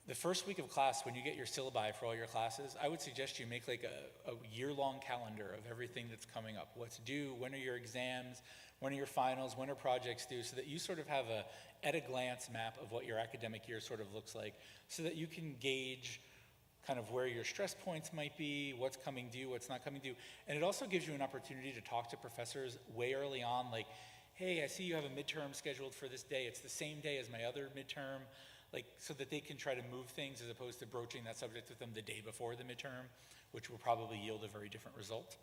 The first week of class, when you get your syllabi for all your classes, I would suggest you make like a year-long calendar of everything that's coming up. What's due, when are your exams, when are your finals, when are projects due, so that you sort of have at a glance map of what your academic year sort of looks like, so that you can gauge kind of where your stress points might be, what's coming due, what's not coming due. And it also gives you an opportunity to talk to professors way early on, like, hey, I see you have a midterm scheduled for this day. It's the same day as my other midterm. So that they can try to move things as opposed to broaching that subject with them the day before the midterm, which will probably yield a very different result.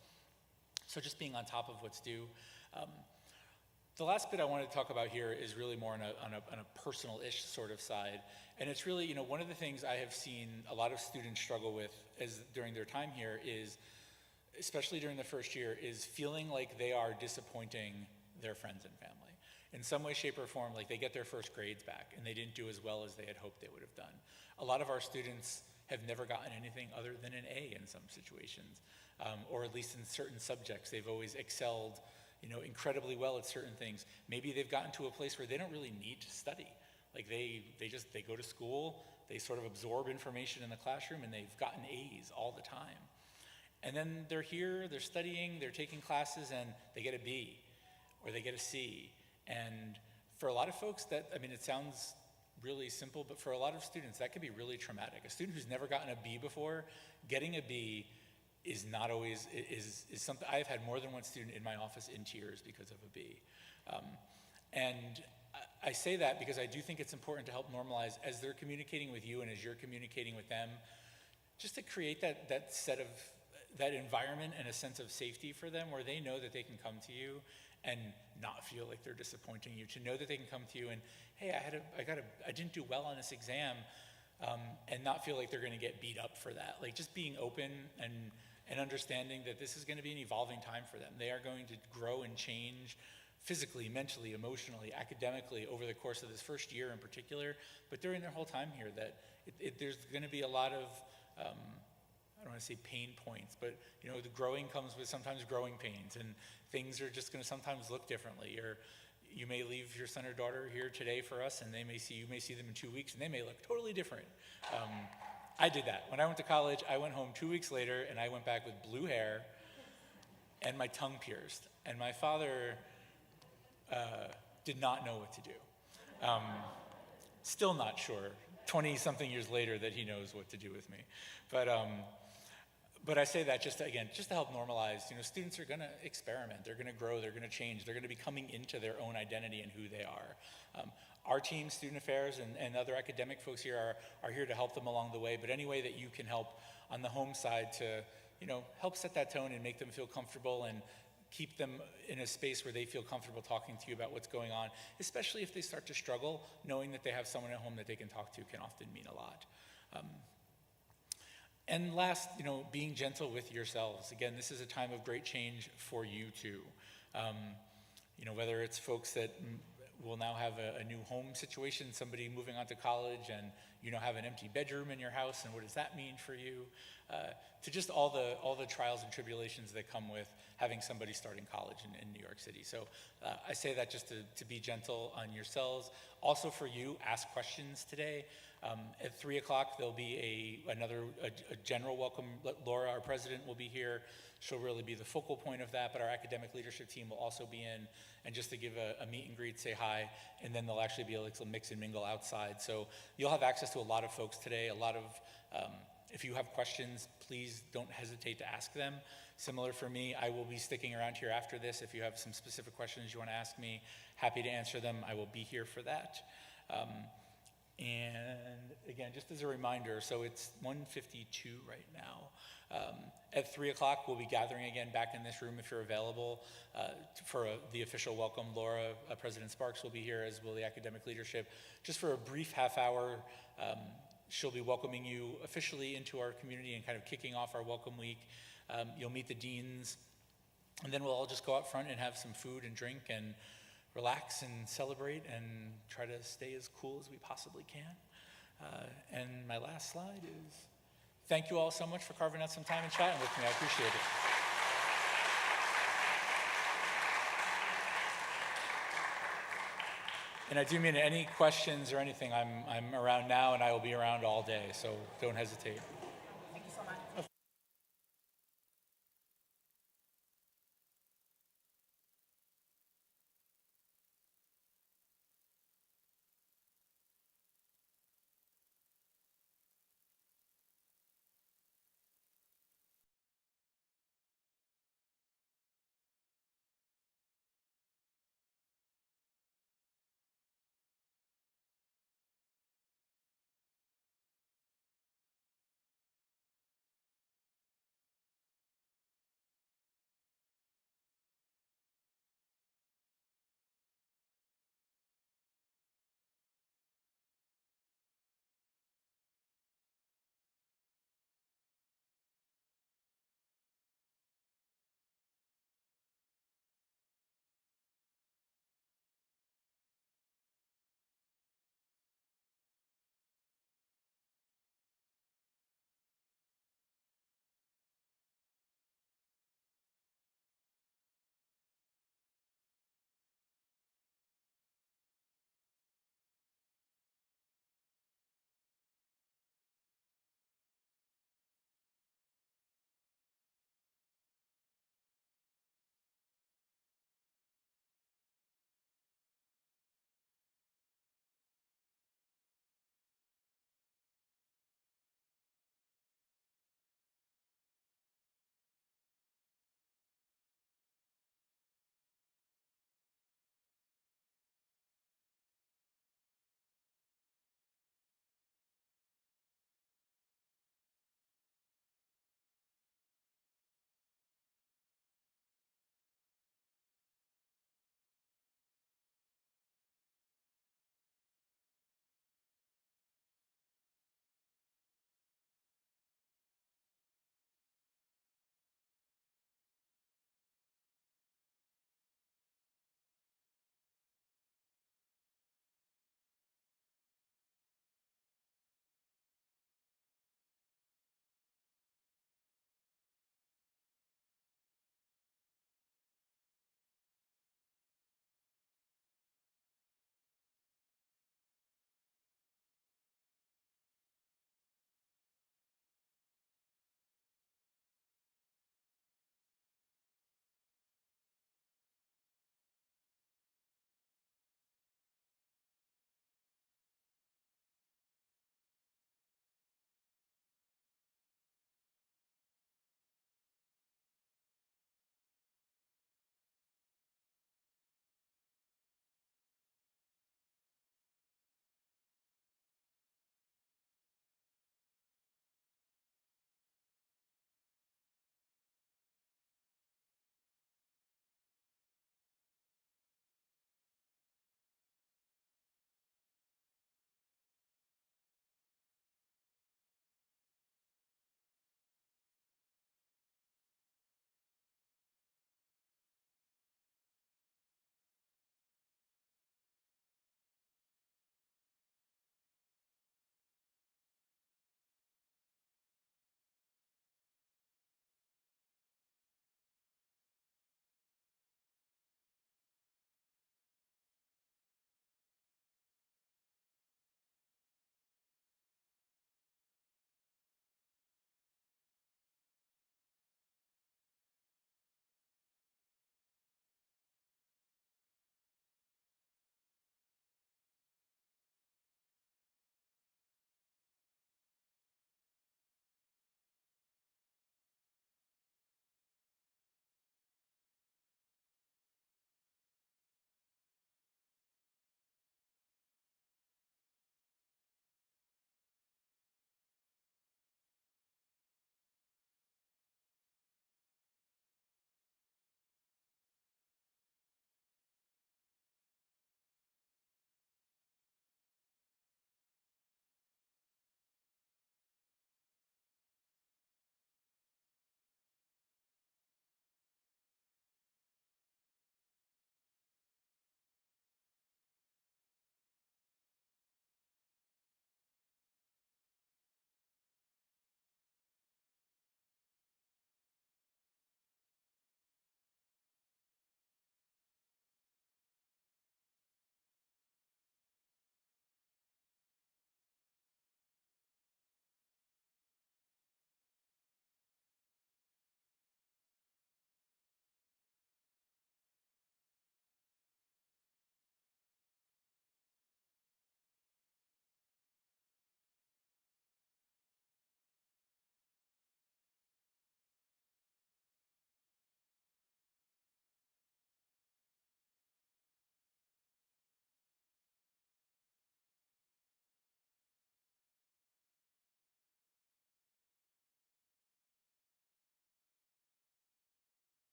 So just being on top of what's due. The last bit I wanted to talk about here is really more on a personal-ish sort of side. And it's really, one of the things I have seen a lot of students struggle with during their time here is, especially during the first year, is feeling like they are disappointing their friends and family. In some way, shape, or form, like they get their first grades back and they didn't do as well as they had hoped they would have done. A lot of our students have never gotten anything other than an A in some situations, or at least in certain subjects. They've always excelled, incredibly well at certain things. Maybe they've gotten to a place where they don't really need to study. Like they go to school, they sort of absorb information in the classroom, and they've gotten A's all the time. And then they're here, they're studying, they're taking classes, and they get a B, or they get a C. And for a lot of folks, it sounds really simple, but for a lot of students, that can be really traumatic. A student who's never gotten a B before, getting a B is not always, is something. I've had more than one student in my office in tears because of a B. And I say that because I do think it's important to help normalize as they're communicating with you and as you're communicating with them, just to create that environment and a sense of safety for them where they know that they can come to you and not feel like they're disappointing you, to know that they can come to you and, hey, I didn't do well on this exam, and not feel like they're gonna get beat up for that. Like just being open and understanding that this is gonna be an evolving time for them. They are going to grow and change physically, mentally, emotionally, academically over the course of this first year in particular, but during their whole time here, that there's gonna be a lot of, I don't want to say pain points, but the growing comes with sometimes growing pains, and things are just going to sometimes look differently. Or you may leave your son or daughter here today for us, and you may see them in 2 weeks, and they may look totally different. I did that. When I went to college, I went home 2 weeks later, and I went back with blue hair and my tongue pierced. And my father did not know what to do. Still not sure, 20-something years later, that he knows what to do with me. But I say that just to help normalize, students are gonna experiment, they're gonna grow, they're gonna change, they're gonna be coming into their own identity and who they are. Our team, Student Affairs, and other academic folks here are here to help them along the way, but any way that you can help on the home side to, help set that tone and make them feel comfortable and keep them in a space where they feel comfortable talking to you about what's going on, especially if they start to struggle, knowing that they have someone at home that they can talk to can often mean a lot. And last, being gentle with yourselves. Again, this is a time of great change for you too. Whether it's folks that will now have a new home situation, somebody moving on to college, and have an empty bedroom in your house, and what does that mean for you? To just all the trials and tribulations that come with having somebody starting college in New York City. So I say that just to be gentle on yourselves. Also for you, ask questions today. At 3 o'clock, there'll be a general welcome. Laura, our president, will be here. She'll really be the focal point of that, but our academic leadership team will also be in, and just to give a meet and greet, say hi, and then there'll actually be a mix and mingle outside. So you'll have access to a lot of folks today, a lot of If you have questions, please don't hesitate to ask them. Similar for me, I will be sticking around here after this. If you have some specific questions you want to ask me, happy to answer them. I will be here for that. And again, just as a reminder, so it's 1:52 right now. At 3 o'clock, we'll be gathering again back in this room if you're available for the official welcome. Laura, President Sparks will be here, as will the academic leadership, just for a brief half hour. She'll be welcoming you officially into our community and kind of kicking off our welcome week. You'll meet the deans, and then we'll all just go out front and have some food and drink and relax and celebrate and try to stay as cool as we possibly can. And my last slide is, thank you all so much for carving out some time and chatting with me. I appreciate it. And I do mean any questions or anything, I'm around now and I will be around all day, so don't hesitate.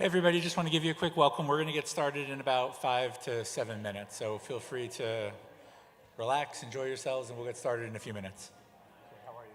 Hey everybody, just want to give you a quick welcome. We're going to get started in about 5 to 7 minutes, so feel free to relax, enjoy yourselves, and we'll get started in a few minutes. How are you?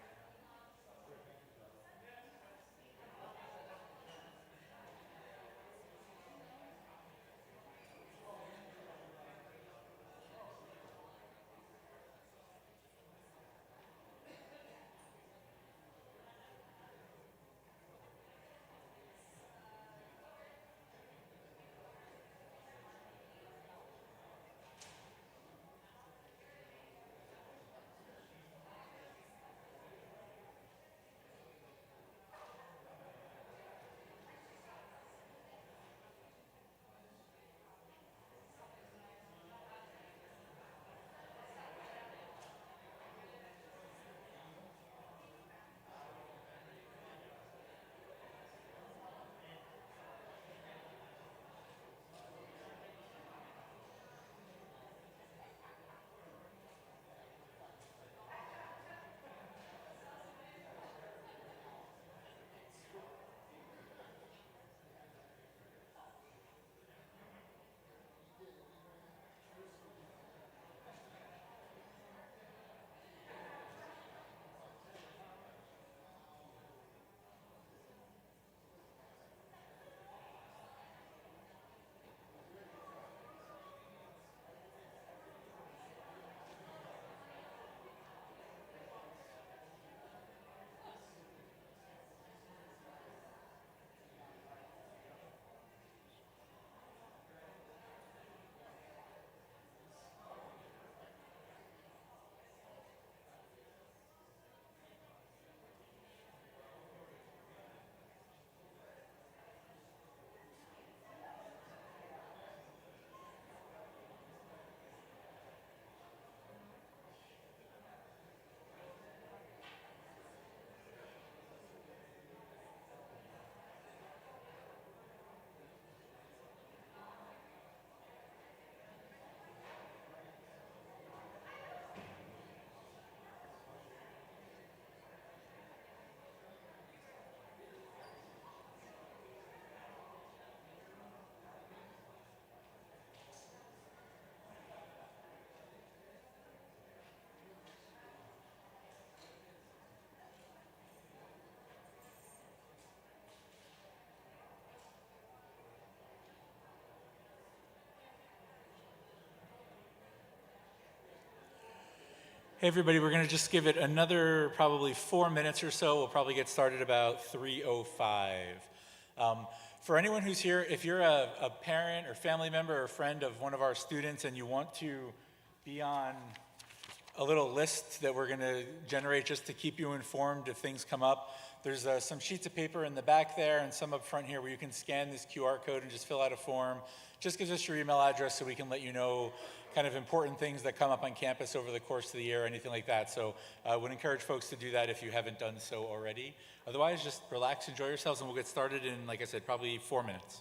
Hey everybody, we're going to just give it another probably 4 minutes or so. We'll probably get started about 3:05. For anyone who's here, if you're a parent or family member or friend of one of our students and you want to be on a little list that we're going to generate just to keep you informed if things come up, there's some sheets of paper in the back there and some up front here where you can scan this QR code and just fill out a form. Just gives us your email address so we can let you know kind of important things that come up on campus over the course of the year or anything like that. So I would encourage folks to do that if you haven't done so already. Otherwise, just relax, enjoy yourselves, and we'll get started in, like I said, probably 4 minutes.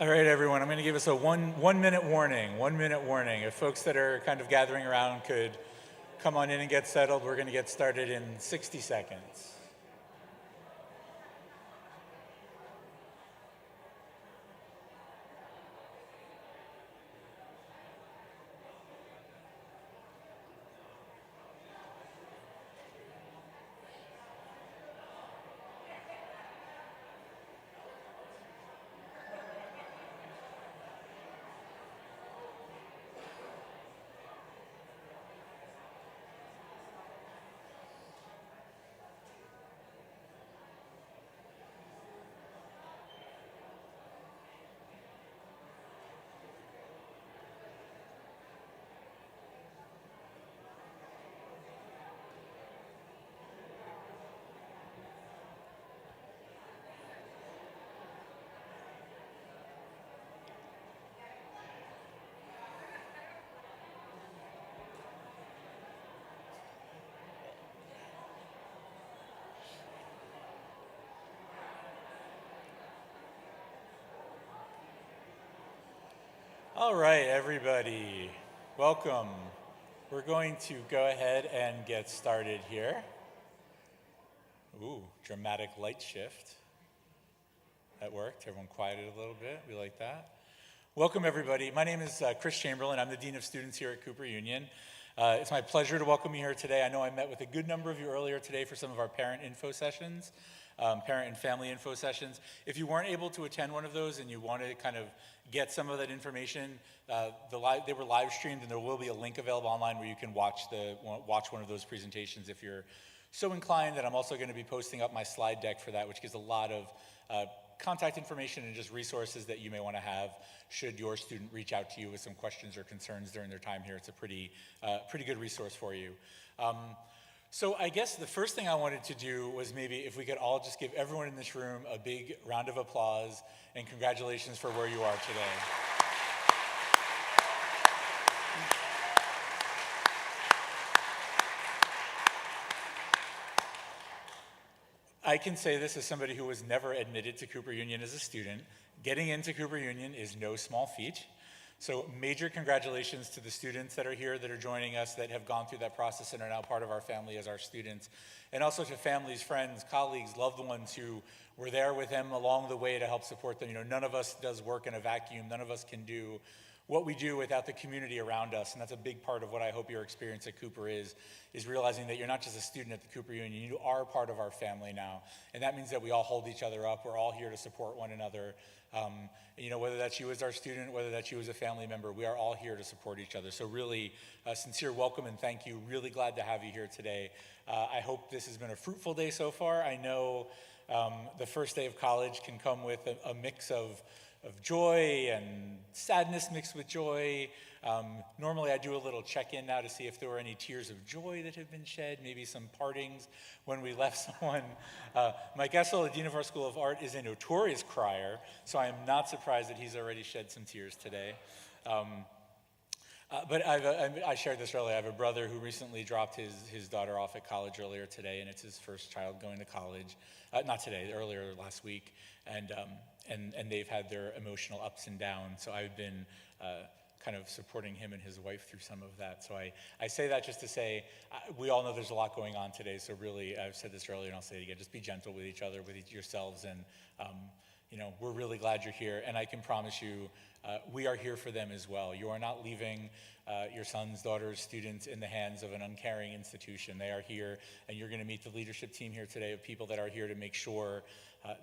All right, everyone, I'm going to give us a one minute warning. 1 minute warning. If folks that are kind of gathering around could come on in and get settled, we're going to get started in 60 seconds. All right, everybody, welcome. We're going to go ahead and get started here. Ooh, dramatic light shift. That worked. Everyone quieted a little bit. We like that. Welcome, everybody. My name is Chris Chamberlin. I'm the Dean of Students here at Cooper Union. It's my pleasure to welcome you here today. I know I met with a good number of you earlier today for some of our parent info sessions. Parent and family info sessions. If you weren't able to attend one of those and you want to kind of get some of that information, they were live streamed, and there will be a link available online where you can watch one of those presentations if you're so inclined. And I'm also going to be posting up my slide deck for that, which gives a lot of contact information and just resources that you may want to have should your student reach out to you with some questions or concerns during their time here. It's a pretty good resource for you. So I guess the first thing I wanted to do was maybe if we could all just give everyone in this room a big round of applause and congratulations for where you are today. I can say this as somebody who was never admitted to Cooper Union as a student. Getting into Cooper Union is no small feat. So major congratulations to the students that are here, that are joining us, that have gone through that process and are now part of our family as our students. And also to families, friends, colleagues, loved ones who were there with them along the way to help support them. You know, none of us does work in a vacuum. None of us can do what we do without the community around us. And that's a big part of what I hope your experience at Cooper is realizing that you're not just a student at the Cooper Union, you are part of our family now. And that means that we all hold each other up. We're all here to support one another. You know, whether that's you as our student, whether that's you as a family member, we are all here to support each other. So really sincere welcome and thank you. Really glad to have you here today. I hope this has been a fruitful day so far. I know the first day of college can come with a mix of joy and sadness mixed with joy. Normally I do a little check-in now to see if there were any tears of joy that have been shed, maybe some partings when we left someone. Mike Essel, the Dean of our School of Art, is a notorious crier, so I am not surprised that he's already shed some tears today. But I shared this earlier. I have a brother who recently dropped his daughter off at college earlier today, and it's his first child going to college. Not today, earlier last week. And they've had their emotional ups and downs. So I've been kind of supporting him and his wife through some of that. So I say that just to say, we all know there's a lot going on today. So really, I've said this earlier and I'll say it again, just be gentle with each other, with yourselves. And, you know, we're really glad you're here. And I can promise you, we are here for them as well. You are not leaving your sons, daughters, students in the hands of an uncaring institution. They are here, and you're going to meet the leadership team here today of people that are here to make sure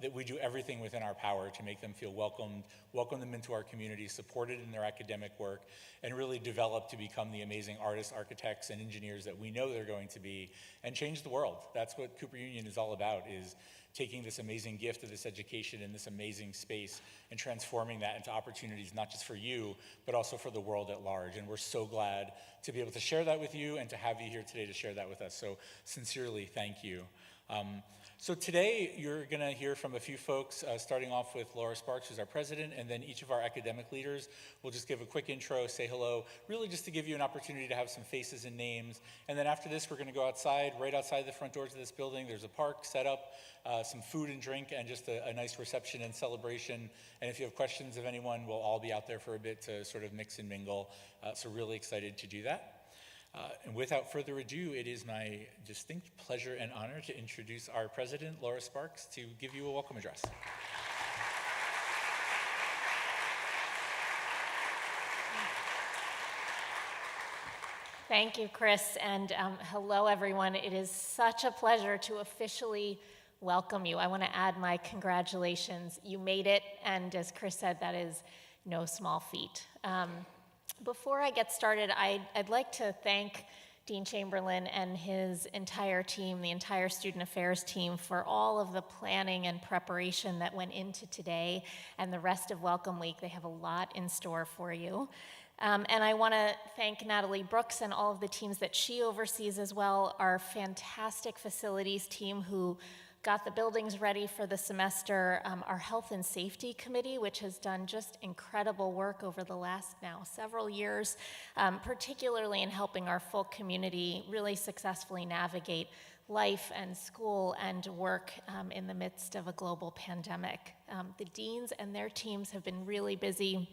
that we do everything within our power to make them feel welcomed, welcome them into our community, supported in their academic work, and really develop to become the amazing artists, architects, and engineers that we know they're going to be, and change the world. That's what Cooper Union is all about, is taking this amazing gift of this education in this amazing space and transforming that into opportunities, not just for you, but also for the world at large. And we're so glad to be able to share that with you and to have you here today to share that with us. So sincerely, thank you. So today you're going to hear from a few folks, starting off with Laura Sparks, who's our president, and then each of our academic leaders will just give a quick intro, say hello, really just to give you an opportunity to have some faces and names. And then after this, we're going to go outside, right outside the front doors of this building. There's a park set up, some food and drink, and just a nice reception and celebration. And if you have questions of anyone, we'll all be out there for a bit to sort of mix and mingle. So really excited to do that. And without further ado, it is my distinct pleasure and honor to introduce our president, Laura Sparks, to give you a welcome address. Thank you, Chris, and hello, everyone. It is such a pleasure to officially welcome you. I want to add my congratulations. You made it, and as Chris said, that is no small feat. Before I get started, I'd like to thank Dean Chamberlin and his entire team, the entire student affairs team, for all of the planning and preparation that went into today and the rest of Welcome Week. They have a lot in store for you. And I want to thank Natalie Brooks and all of the teams that she oversees as well, our fantastic facilities team who got the buildings ready for the semester, our health and safety committee, which has done just incredible work over the last now several years, particularly in helping our full community really successfully navigate life and school and work in the midst of a global pandemic. The deans and their teams have been really busy,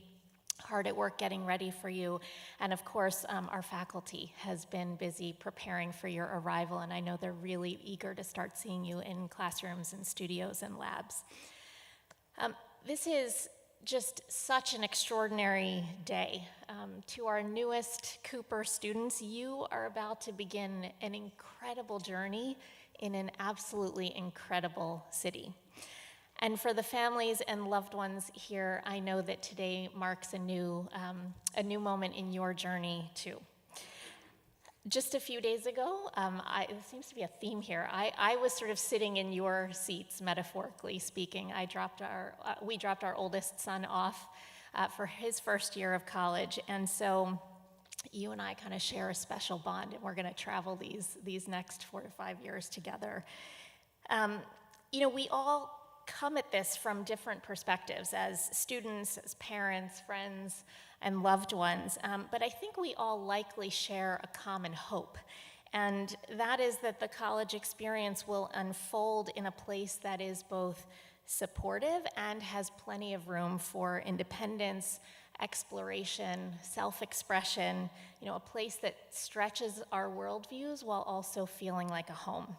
hard at work getting ready for you. And of course, our faculty has been busy preparing for your arrival, and I know they're really eager to start seeing you in classrooms and studios and labs. This is just such an extraordinary day. To our newest Cooper students, you are about to begin an incredible journey in an absolutely incredible city. And for the families and loved ones here, I know that today marks a new moment in your journey too. Just a few days ago, there seems to be a theme here. I was sort of sitting in your seats, metaphorically speaking. We dropped our oldest son off for his first year of college, and so you and I kind of share a special bond, and we're going to travel these next 4 to 5 years together. We all come at this from different perspectives as students, as parents, friends, and loved ones. But I think we all likely share a common hope. And that is that the college experience will unfold in a place that is both supportive and has plenty of room for independence, exploration, self-expression, a place that stretches our worldviews while also feeling like a home.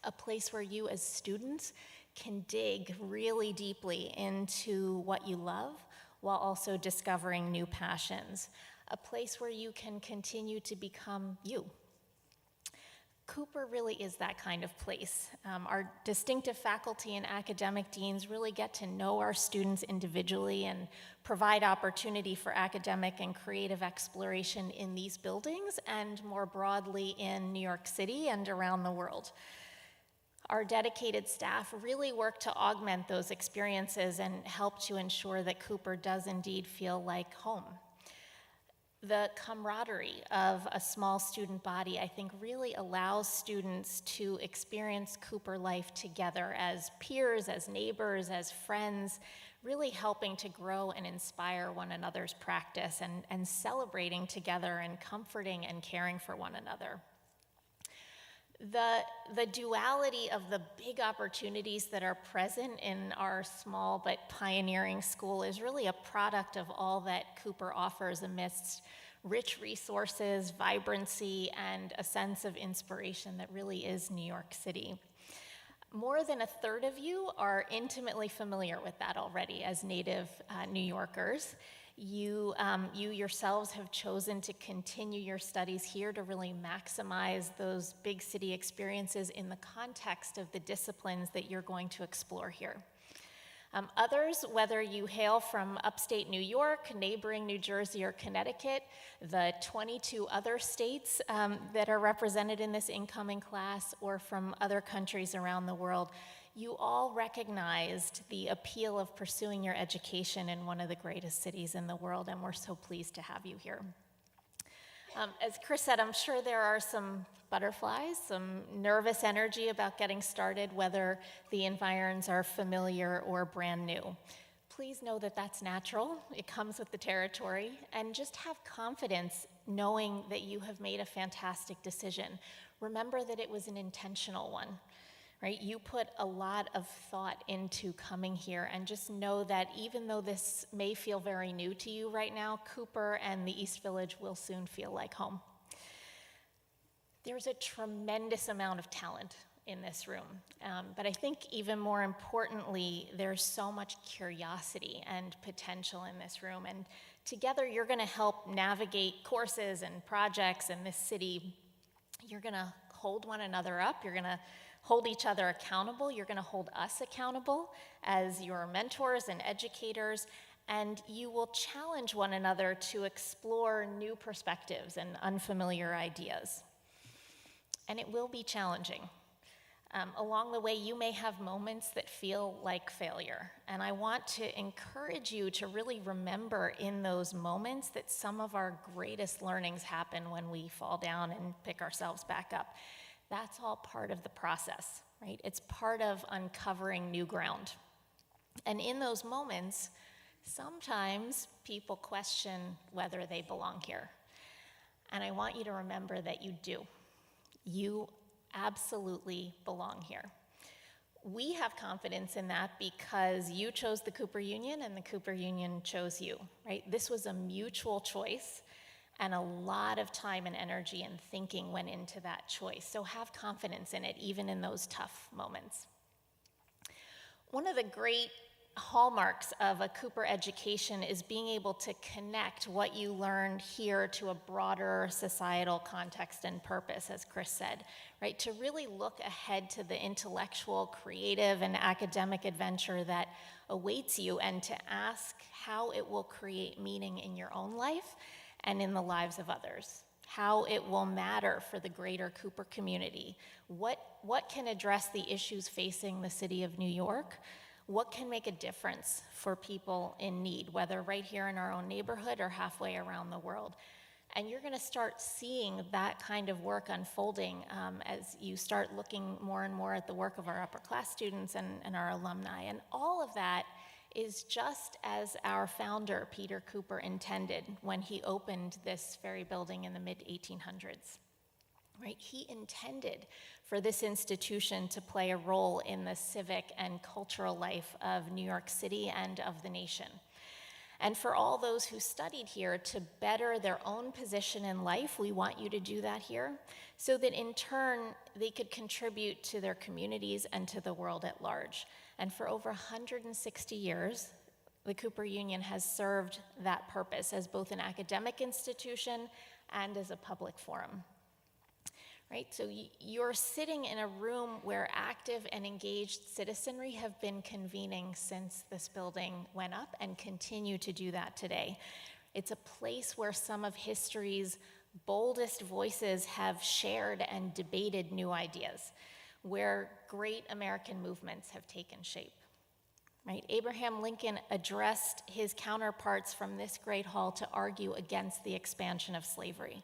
A place where you as students can dig really deeply into what you love while also discovering new passions. A place where you can continue to become you. Cooper really is that kind of place. Our distinctive faculty and academic deans really get to know our students individually and provide opportunity for academic and creative exploration in these buildings and more broadly in New York City and around the world. Our dedicated staff really work to augment those experiences and help to ensure that Cooper does indeed feel like home. The camaraderie of a small student body, I think, really allows students to experience Cooper life together as peers, as neighbors, as friends, really helping to grow and inspire one another's practice and celebrating together and comforting and caring for one another. The duality of the big opportunities that are present in our small but pioneering school is really a product of all that Cooper offers amidst rich resources, vibrancy, and a sense of inspiration that really is New York City. More than a third of you are intimately familiar with that already as native New Yorkers. You yourselves have chosen to continue your studies here to really maximize those big city experiences in the context of the disciplines that you're going to explore here. Others, whether you hail from upstate New York, neighboring New Jersey, or Connecticut, the 22 other states that are represented in this incoming class, or from other countries around the world, you all recognized the appeal of pursuing your education in one of the greatest cities in the world, and we're so pleased to have you here. As Chris said, I'm sure there are some butterflies, some nervous energy about getting started, whether the environs are familiar or brand new. Please know that that's natural. It comes with the territory. And just have confidence knowing that you have made a fantastic decision. Remember that it was an intentional one, right? You put a lot of thought into coming here, and just know that even though this may feel very new to you right now, Cooper and the East Village will soon feel like home. There's a tremendous amount of talent in this room, but I think even more importantly, there's so much curiosity and potential in this room, and together you're going to help navigate courses and projects in this city. You're going to hold one another up. You're going to hold each other accountable. You're going to hold us accountable as your mentors and educators, and you will challenge one another to explore new perspectives and unfamiliar ideas. And it will be challenging. Along the way, you may have moments that feel like failure, and I want to encourage you to really remember in those moments that some of our greatest learnings happen when we fall down and pick ourselves back up. That's all part of the process, right? It's part of uncovering new ground. And in those moments, sometimes people question whether they belong here. And I want you to remember that you do. You absolutely belong here. We have confidence in that because you chose the Cooper Union and the Cooper Union chose you, right? This was a mutual choice, and a lot of time and energy and thinking went into that choice. So have confidence in it, even in those tough moments. One of the great hallmarks of a Cooper education is being able to connect what you learned here to a broader societal context and purpose, as Chris said, right? To really look ahead to the intellectual, creative, and academic adventure that awaits you, and to ask how it will create meaning in your own life and in the lives of others, how it will matter for the greater Cooper community, what can address the issues facing the city of New York, what can make a difference for people in need, whether right here in our own neighborhood or halfway around the world. And you're going to start seeing that kind of work unfolding as you start looking more and more at the work of our upper class students and our alumni. And all of that is just as our founder, Peter Cooper, intended when he opened this very building in the mid-1800s. Right? He intended for this institution to play a role in the civic and cultural life of New York City and of the nation. And for all those who studied here to better their own position in life, we want you to do that here, so that in turn they could contribute to their communities and to the world at large. And for over 160 years, the Cooper Union has served that purpose as both an academic institution and as a public forum. Right? So you're sitting in a room where active and engaged citizenry have been convening since this building went up and continue to do that today. It's a place where some of history's boldest voices have shared and debated new ideas, where great American movements have taken shape. Right? Abraham Lincoln addressed his counterparts from this great hall to argue against the expansion of slavery.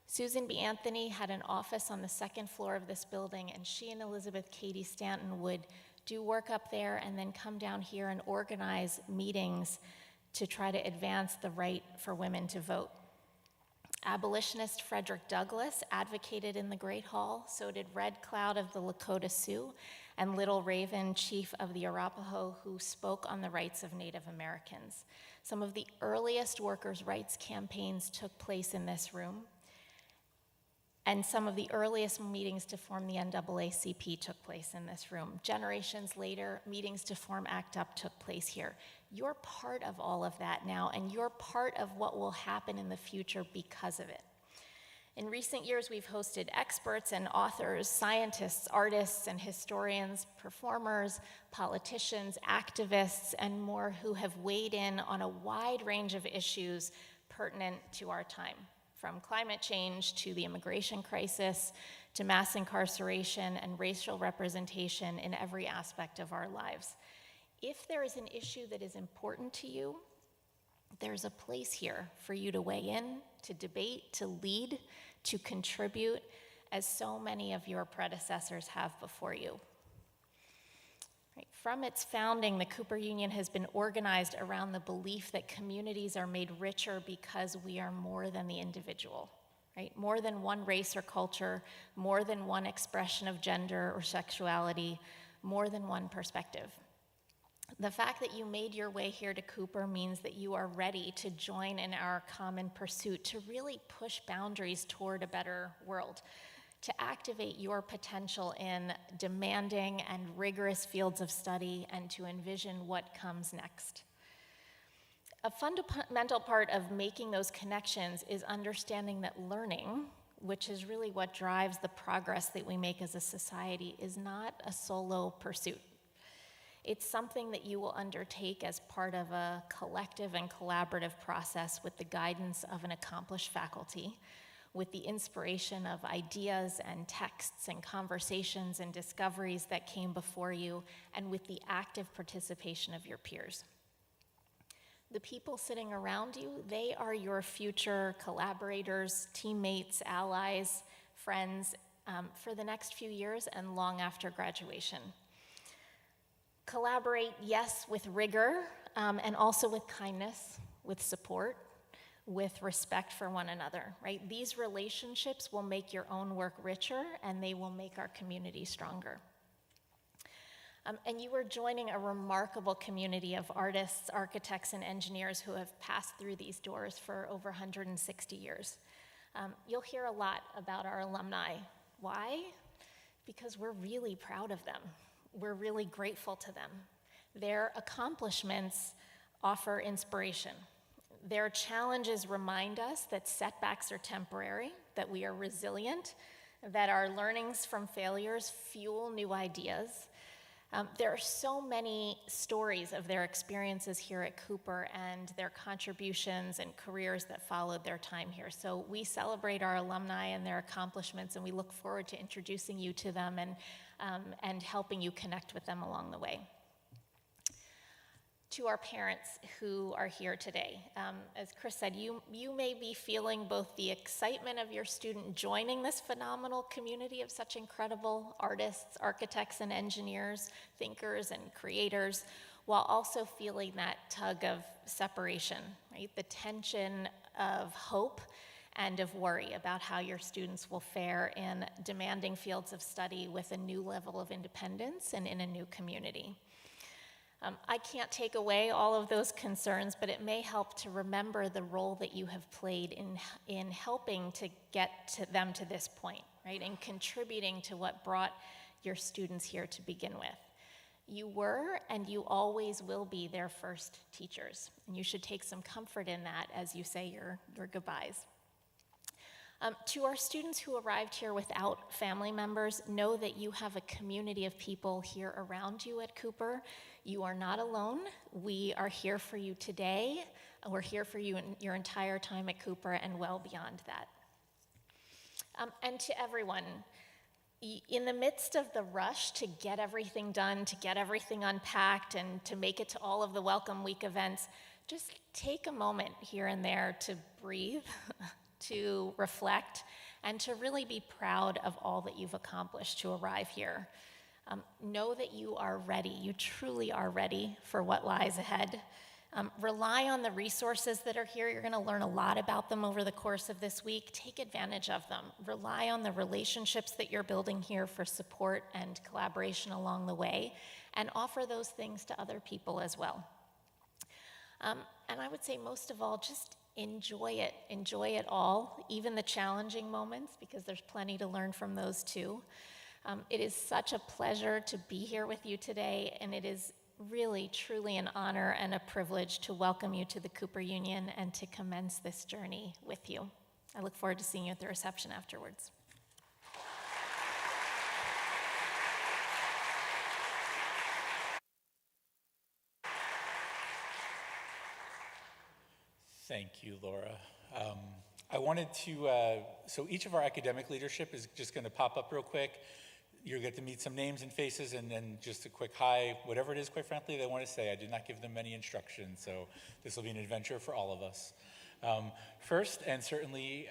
Susan B. Anthony had an office on the second floor of this building, and she and Elizabeth Cady Stanton would do work up there and then come down here and organize meetings to try to advance the right for women to vote. Abolitionist Frederick Douglass advocated in the Great Hall, so did Red Cloud of the Lakota Sioux and Little Raven, chief of the Arapaho, who spoke on the rights of Native Americans. Some of the earliest workers' rights campaigns took place in this room. And some of the earliest meetings to form the NAACP took place in this room. Generations later, meetings to form ACT UP took place here. You're part of all of that now, and you're part of what will happen in the future because of it. In recent years, we've hosted experts and authors, scientists, artists, and historians, performers, politicians, activists, and more who have weighed in on a wide range of issues pertinent to our time. From climate change to the immigration crisis, to mass incarceration and racial representation in every aspect of our lives. If there is an issue that is important to you, there's a place here for you to weigh in, to debate, to lead, to contribute, as so many of your predecessors have before you. Right. From its founding, the Cooper Union has been organized around the belief that communities are made richer because we are more than the individual, right? More than one race or culture, more than one expression of gender or sexuality, more than one perspective. The fact that you made your way here to Cooper means that you are ready to join in our common pursuit to really push boundaries toward a better world, to activate your potential in demanding and rigorous fields of study, and to envision what comes next. A fundamental part of making those connections is understanding that learning, which is really what drives the progress that we make as a society, is not a solo pursuit. It's something that you will undertake as part of a collective and collaborative process with the guidance of an accomplished faculty, with the inspiration of ideas and texts and conversations and discoveries that came before you, and with the active participation of your peers. The people sitting around you, they are your future collaborators, teammates, allies, friends for the next few years and long after graduation. Collaborate, yes, with rigor, and also with kindness, with support, with respect for one another, right? These relationships will make your own work richer, and they will make our community stronger. And you are joining a remarkable community of artists, architects, and engineers who have passed through these doors for over 160 years. You'll hear a lot about our alumni. Why? Because we're really proud of them. We're really grateful to them. Their accomplishments offer inspiration. Their challenges remind us that setbacks are temporary, that we are resilient, that our learnings from failures fuel new ideas. There are so many stories of their experiences here at Cooper and their contributions and careers that followed their time here. So we celebrate our alumni and their accomplishments, and we look forward to introducing you to them and helping you connect with them along the way. To our parents who are here today, as Chris said, you may be feeling both the excitement of your student joining this phenomenal community of such incredible artists, architects, and engineers, thinkers, and creators, while also feeling that tug of separation, right? The tension of hope and of worry about how your students will fare in demanding fields of study with a new level of independence and in a new community. I can't take away all of those concerns, but it may help to remember the role that you have played in helping to get them to this point, right? And contributing to what brought your students here to begin with. You were and you always will be their first teachers, and you should take some comfort in that as you say your goodbyes. To our students who arrived here without family members, know that you have a community of people here around you at Cooper. You are not alone. We are here for you today. We're here for you in your entire time at Cooper and well beyond that. And to everyone, in the midst of the rush to get everything done, to get everything unpacked, and to make it to all of the Welcome Week events, just take a moment here and there to breathe, to reflect, and to really be proud of all that you've accomplished to arrive here. Know that you are ready. You truly are ready for what lies ahead. Rely on the resources that are here. You're going to learn a lot about them over the course of this week. Take advantage of them. Rely on the relationships that you're building here for support and collaboration along the way, and offer those things to other people as well. And I would say most of all, just enjoy it. Enjoy it all, even the challenging moments, because there's plenty to learn from those too. It is such a pleasure to be here with you today, and it is really, truly an honor and a privilege to welcome you to the Cooper Union and to commence this journey with you. I look forward to seeing you at the reception afterwards. Thank you, Laura. I wanted to, so each of our academic leadership is just going to pop up real quick. you'll get to meet some names and faces, and then just a quick hi, whatever it is, quite frankly, they want to say. I did not give them many instructions, so this will be an adventure for all of us. First, and certainly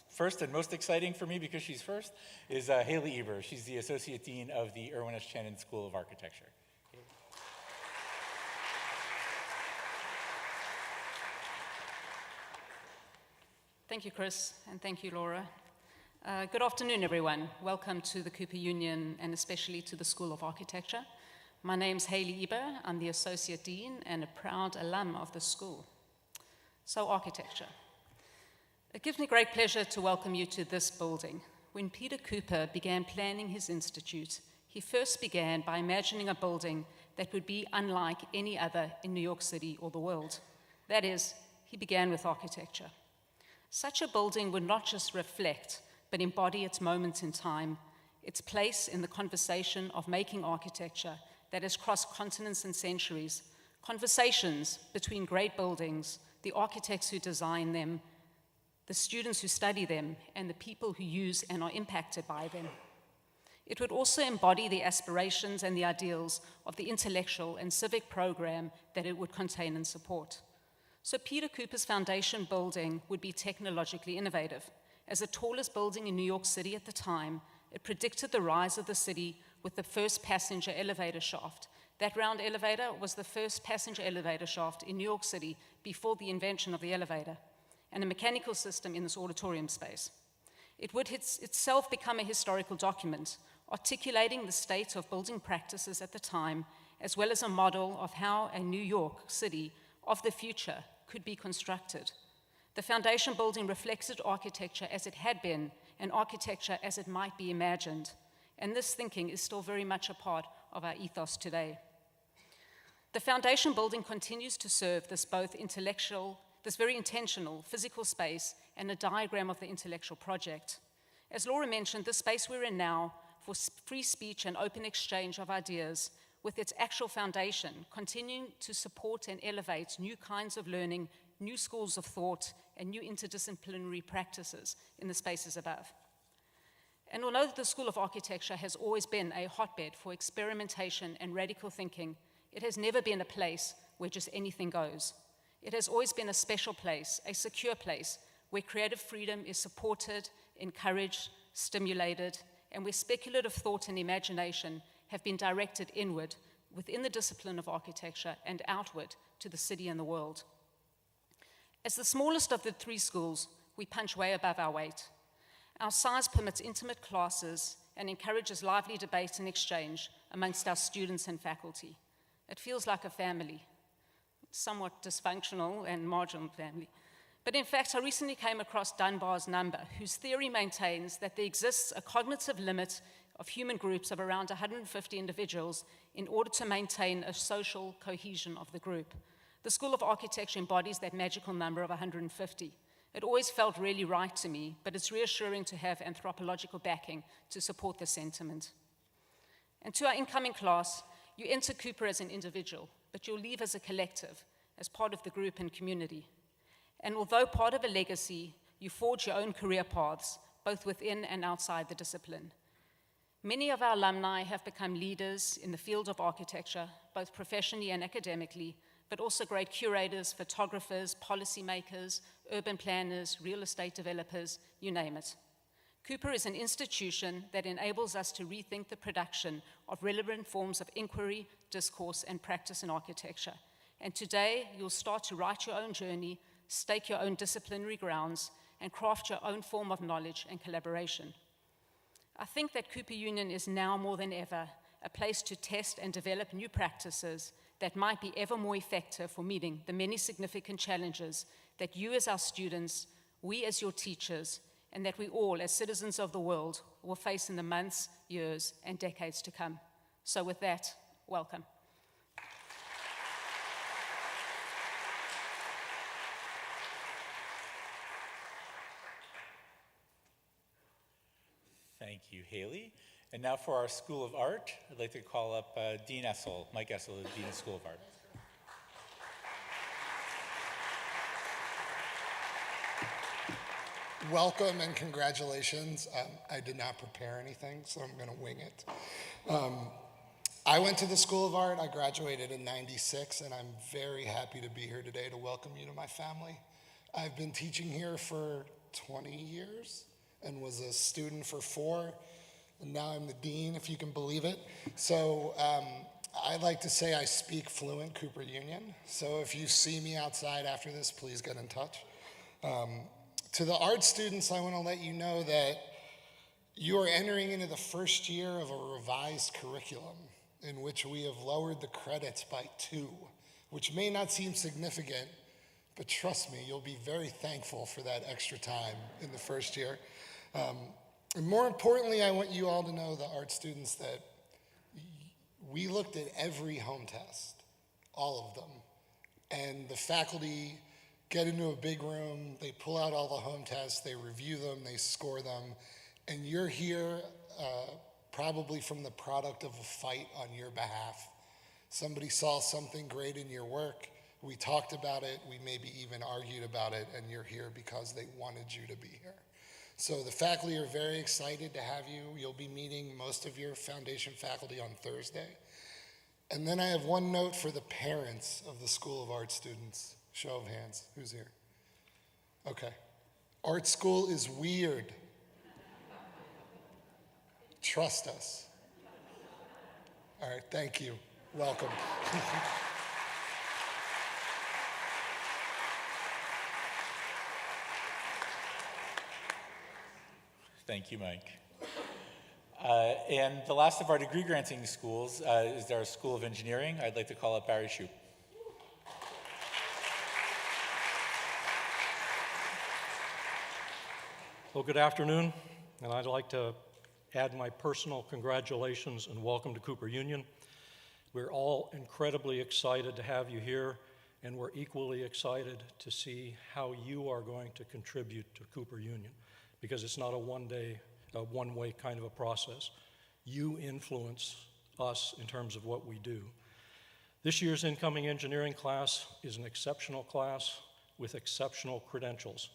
first and most exciting for me because she's first, is Haley Eber. She's the Associate Dean of the Irwin S. Channon School of Architecture. Thank you, Chris, and thank you, Laura. Good afternoon, everyone. Welcome to the Cooper Union and especially to the School of Architecture. My name's Haley Eber. I'm the Associate Dean and a proud alum of the school. So, architecture. It gives me great pleasure to welcome you to this building. When Peter Cooper began planning his institute, he first began by imagining a building that would be unlike any other in New York City or the world. That is, he began with architecture. Such a building would not just reflect, but embody its moment in time, its place in the conversation of making architecture that has crossed continents and centuries, conversations between great buildings, the architects who design them, the students who study them, and the people who use and are impacted by them. It would also embody the aspirations and the ideals of the intellectual and civic program that it would contain and support. So Peter Cooper's foundation building would be technologically innovative. As the tallest building in New York City at the time, it predicted the rise of the city with the first passenger elevator shaft. That round elevator was the first passenger elevator shaft in New York City before the invention of the elevator, and a mechanical system in this auditorium space. It would itself become a historical document, articulating the state of building practices at the time, as well as a model of how a New York City of the future could be constructed. The foundation building reflected architecture as it had been and architecture as it might be imagined. And this thinking is still very much a part of our ethos today. The foundation building continues to serve this this very intentional physical space and a diagram of the intellectual project. As Laura mentioned, the space we're in now for free speech and open exchange of ideas, with its actual foundation, continuing to support and elevate new kinds of learning, new schools of thought, and new interdisciplinary practices in the spaces above. And although the School of Architecture has always been a hotbed for experimentation and radical thinking, it has never been a place where just anything goes. It has always been a special place, a secure place, where creative freedom is supported, encouraged, stimulated, and where speculative thought and imagination have been directed inward within the discipline of architecture and outward to the city and the world. As the smallest of the three schools, we punch way above our weight. Our size permits intimate classes and encourages lively debate and exchange amongst our students and faculty. It feels like a family, somewhat dysfunctional and marginal family. But in fact, I recently came across Dunbar's number, whose theory maintains that there exists a cognitive limit of human groups of around 150 individuals in order to maintain a social cohesion of the group. The School of Architecture embodies that magical number of 150. It always felt really right to me, but it's reassuring to have anthropological backing to support the sentiment. And to our incoming class, you enter Cooper as an individual, but you'll leave as a collective, as part of the group and community. And although part of a legacy, you forge your own career paths, both within and outside the discipline. Many of our alumni have become leaders in the field of architecture, both professionally and academically, but also great curators, photographers, policymakers, urban planners, real estate developers, you name it. Cooper is an institution that enables us to rethink the production of relevant forms of inquiry, discourse, and practice in architecture. And today, you'll start to write your own journey, stake your own disciplinary grounds, and craft your own form of knowledge and collaboration. I think that Cooper Union is now more than ever a place to test and develop new practices that might be ever more effective for meeting the many significant challenges that you as our students, we as your teachers, and that we all as citizens of the world will face in the months, years, and decades to come. So with that, welcome. Thank you, Haley. And now for our School of Art, I'd like to call up Dean Essel, Mike Essel, the Dean of School of Art. Welcome and congratulations. I did not prepare anything, so I'm going to wing it. I went to the School of Art. I graduated in '96, and I'm very happy to be here today to welcome you to my family. I've been teaching here for 20 years and was a student for 4, and now I'm the dean, if you can believe it. So I'd like to say I speak fluent Cooper Union. So if you see me outside after this, please get in touch. To the art students, I want to let you know that you are entering into the first year of a revised curriculum in which we have lowered the credits by 2, which may not seem significant, but trust me, you'll be very thankful for that extra time in the first year. And more importantly, I want you all to know, the art students, that we looked at every home test, all of them, and the faculty get into a big room, they pull out all the home tests, they review them, they score them, and you're here probably from the product of a fight on your behalf. Somebody saw something great in your work, we talked about it, we maybe even argued about it, and you're here because they wanted you to be here. So the faculty are very excited to have you. You'll be meeting most of your foundation faculty on Thursday. And then I have one note for the parents of the School of Art students. Show of hands, who's here? Okay. Art school is weird. Trust us. All right, thank you. Welcome. Thank you, Mike. And the last of our degree granting schools is our School of Engineering. I'd like to call up Barry Shoup. Well, good afternoon, and I'd like to add my personal congratulations and welcome to Cooper Union. We're all incredibly excited to have you here, and we're equally excited to see how you are going to contribute to Cooper Union, because it's not a one-way kind of a process. You influence us in terms of what we do. This year's incoming engineering class is an exceptional class with exceptional credentials.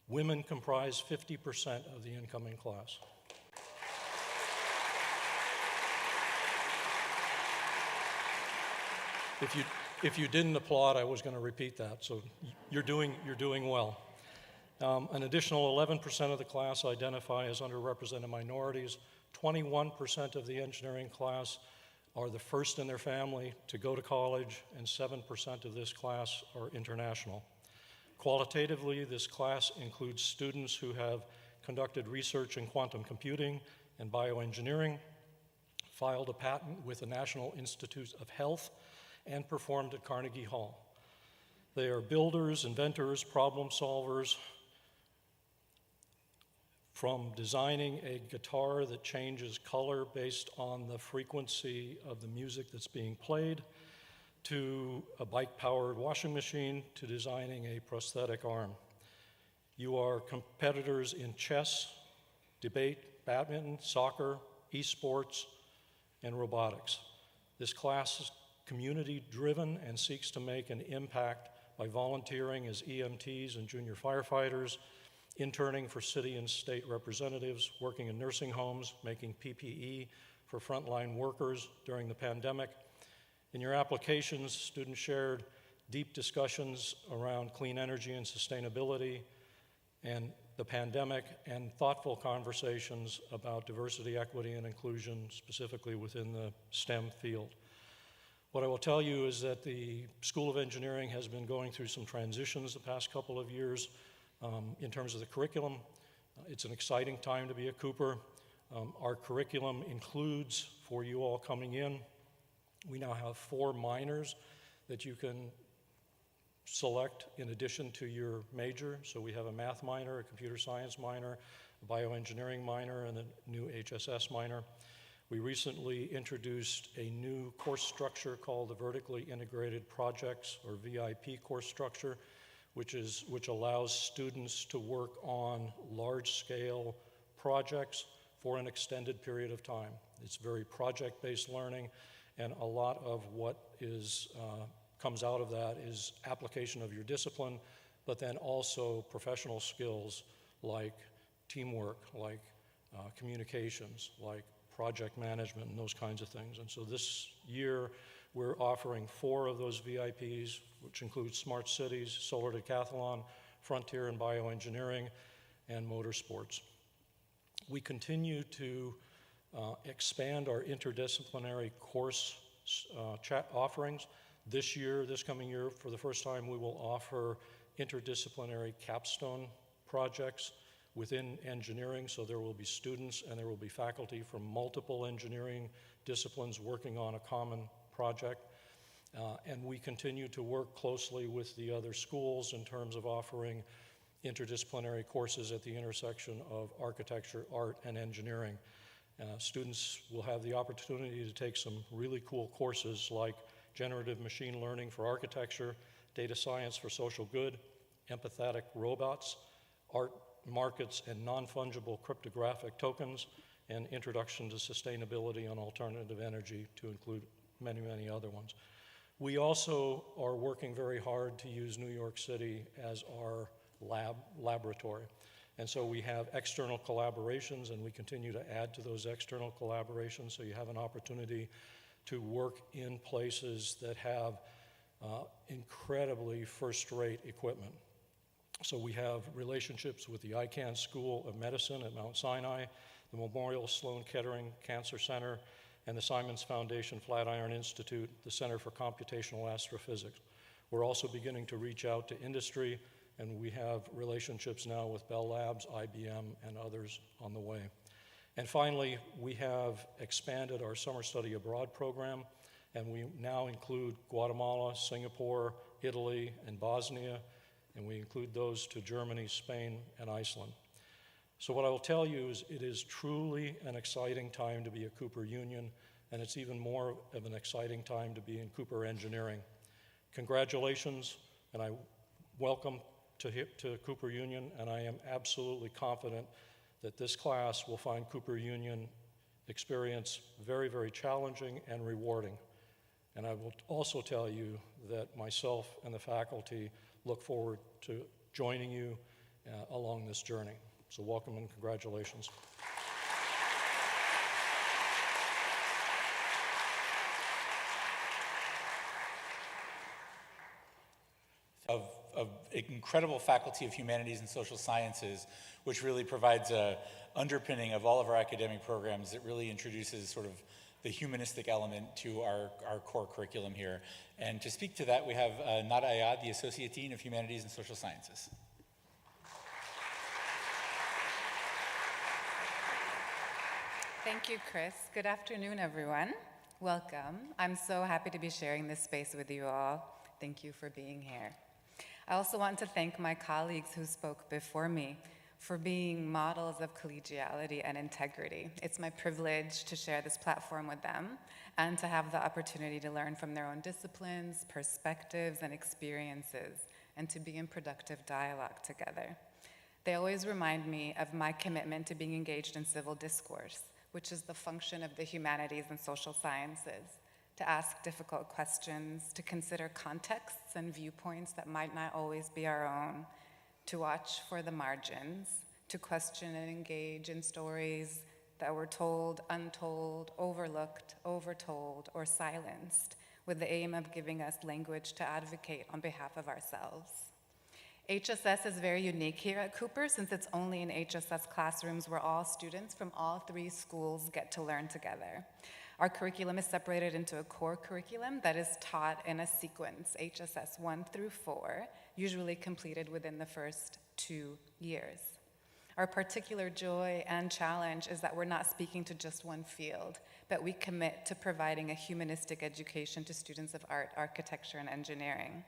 Women comprise 50% of the incoming class. If you didn't applaud, I was going to repeat that. So you're doing well. An additional 11% of the class identify as underrepresented minorities. 21% of the engineering class are the first in their family to go to college, and 7% of this class are international. Qualitatively, this class includes students who have conducted research in quantum computing and bioengineering, filed a patent with the National Institute of Health, and performed at Carnegie Hall. They are builders, inventors, problem solvers, from designing a guitar that changes color based on the frequency of the music that's being played, to a bike-powered washing machine, to designing a prosthetic arm. You are competitors in chess, debate, badminton, soccer, esports, and robotics. This class is community-driven and seeks to make an impact by volunteering as EMTs and junior firefighters, interning for city and state representatives, working in nursing homes, making PPE for frontline workers during the pandemic. In your applications, students shared deep discussions around clean energy and sustainability and the pandemic, and thoughtful conversations about diversity, equity, and inclusion, specifically within the STEM field. What I will tell you is that the School of Engineering has been going through some transitions the past couple of years in terms of the curriculum. It's an exciting time to be at Cooper. Our curriculum includes, for you all coming in, we now have 4 minors that you can select in addition to your major. So we have a math minor, a computer science minor, a bioengineering minor, and a new HSS minor. We recently introduced a new course structure called the Vertically Integrated Projects, or VIP course structure, which allows students to work on large-scale projects for an extended period of time. It's very project-based learning, and a lot of what comes out of that is application of your discipline, but then also professional skills like teamwork, like communications, like project management, and those kinds of things. And so this year, we're offering 4 of those VIPs, which include smart cities, solar decathlon, frontier and bioengineering, and motorsports. We continue to expand our interdisciplinary course offerings. This coming year, for the first time, we will offer interdisciplinary capstone projects within engineering, so there will be students and there will be faculty from multiple engineering disciplines working on a common project. And we continue to work closely with the other schools in terms of offering interdisciplinary courses at the intersection of architecture, art, and engineering. Students will have the opportunity to take some really cool courses like generative machine learning for architecture, data science for social good, empathetic robots, art markets and non-fungible cryptographic tokens, and introduction to sustainability and alternative energy, to include many, many other ones. We also are working very hard to use New York City as our laboratory. And so we have external collaborations, and we continue to add to those external collaborations, so you have an opportunity to work in places that have incredibly first-rate equipment. So we have relationships with the Icahn School of Medicine at Mount Sinai, the Memorial Sloan Kettering Cancer Center, and the Simons Foundation Flatiron Institute, the Center for Computational Astrophysics. We're also beginning to reach out to industry, and we have relationships now with Bell Labs, IBM, and others on the way. And finally, we have expanded our summer study abroad program, and we now include Guatemala, Singapore, Italy, and Bosnia, and we include those to Germany, Spain, and Iceland. So what I will tell you is it is truly an exciting time to be at Cooper Union, and it's even more of an exciting time to be in Cooper Engineering. Congratulations, and I welcome to Cooper Union, and I am absolutely confident that this class will find Cooper Union experience very, very challenging and rewarding. And I will also tell you that myself and the faculty look forward to joining you along this journey. So welcome and congratulations. Of incredible faculty of humanities and social sciences, which really provides a underpinning of all of our academic programs. It really introduces sort of the humanistic element to our core curriculum here. And to speak to that, we have Nada Ayad, the Associate Dean of Humanities and Social Sciences. Thank you, Chris. Good afternoon, everyone. Welcome. I'm so happy to be sharing this space with you all. Thank you for being here. I also want to thank my colleagues who spoke before me for being models of collegiality and integrity. It's my privilege to share this platform with them and to have the opportunity to learn from their own disciplines, perspectives, and experiences, and to be in productive dialogue together. They always remind me of my commitment to being engaged in civil discourse, which is the function of the humanities and social sciences, to ask difficult questions, to consider contexts and viewpoints that might not always be our own, to watch for the margins, to question and engage in stories that were told, untold, overlooked, overtold, or silenced, with the aim of giving us language to advocate on behalf of ourselves. HSS is very unique here at Cooper, since it's only in HSS classrooms where all students from all 3 schools get to learn together. Our curriculum is separated into a core curriculum that is taught in a sequence, HSS 1 through 4, usually completed within the first 2 years. Our particular joy and challenge is that we're not speaking to just one field, but we commit to providing a humanistic education to students of art, architecture, and engineering.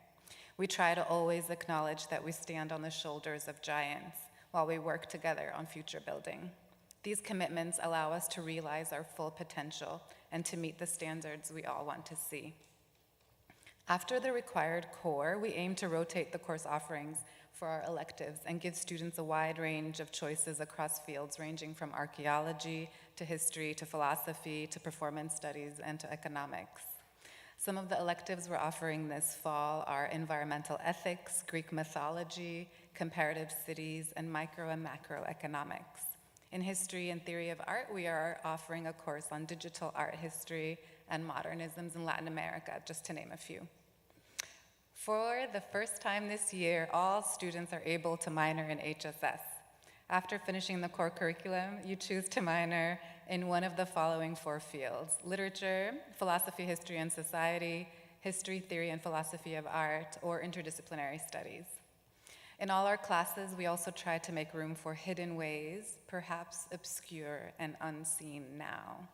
We try to always acknowledge that we stand on the shoulders of giants while we work together on future building. These commitments allow us to realize our full potential and to meet the standards we all want to see. After the required core, we aim to rotate the course offerings for our electives and give students a wide range of choices across fields ranging from archaeology to history to philosophy to performance studies and to economics. Some of the electives we're offering this fall are environmental ethics, Greek mythology, comparative cities, and micro and macroeconomics. In history and theory of art, we are offering a course on digital art history and modernisms in Latin America, just to name a few. For the first time this year, all students are able to minor in HSS. After finishing the core curriculum, you choose to minor in one of the following 4 fields: literature, philosophy, history, and society, history, theory, and philosophy of art, or interdisciplinary studies. In all our classes, we also try to make room for hidden ways, perhaps obscure and unseen now.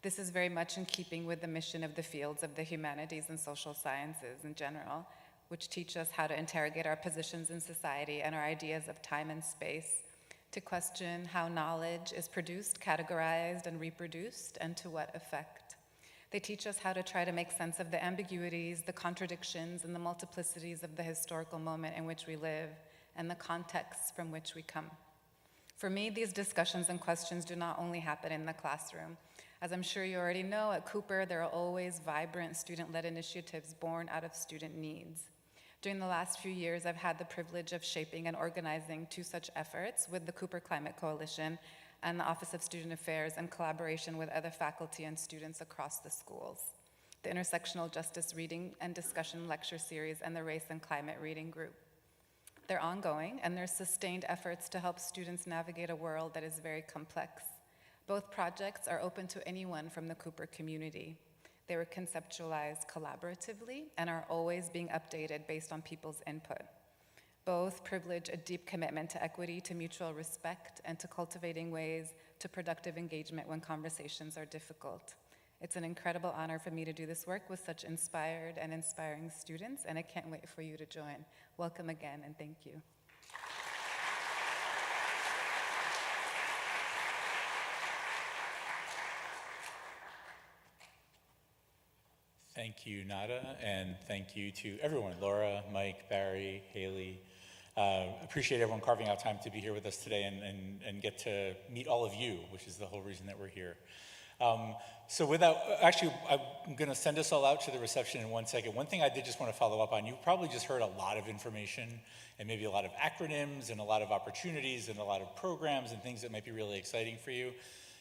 This is very much in keeping with the mission of the fields of the humanities and social sciences in general, which teach us how to interrogate our positions in society and our ideas of time and space, to question how knowledge is produced, categorized, and reproduced, and to what effect. They teach us how to try to make sense of the ambiguities, the contradictions, and the multiplicities of the historical moment in which we live, and the contexts from which we come. For me, these discussions and questions do not only happen in the classroom. As I'm sure you already know, at Cooper, there are always vibrant student-led initiatives born out of student needs. During the last few years, I've had the privilege of shaping and organizing 2 such efforts with the Cooper Climate Coalition and the Office of Student Affairs in collaboration with other faculty and students across the schools. The Intersectional Justice Reading and Discussion Lecture Series and the Race and Climate Reading Group. They're ongoing, and there's sustained efforts to help students navigate a world that is very complex. Both projects are open to anyone from the Cooper community. They were conceptualized collaboratively and are always being updated based on people's input. Both privilege a deep commitment to equity, to mutual respect, and to cultivating ways to productive engagement when conversations are difficult. It's an incredible honor for me to do this work with such inspired and inspiring students, and I can't wait for you to join. Welcome again, and thank you. Thank you, Nada, and thank you to everyone, Laura, Mike, Barry, Haley. Appreciate everyone carving out time to be here with us today and get to meet all of you, which is the whole reason that we're here. So without, actually, I'm gonna send us all out to the reception in 1 second. One thing I did just want to follow up on, you probably just heard a lot of information and maybe a lot of acronyms and a lot of opportunities and a lot of programs and things that might be really exciting for you.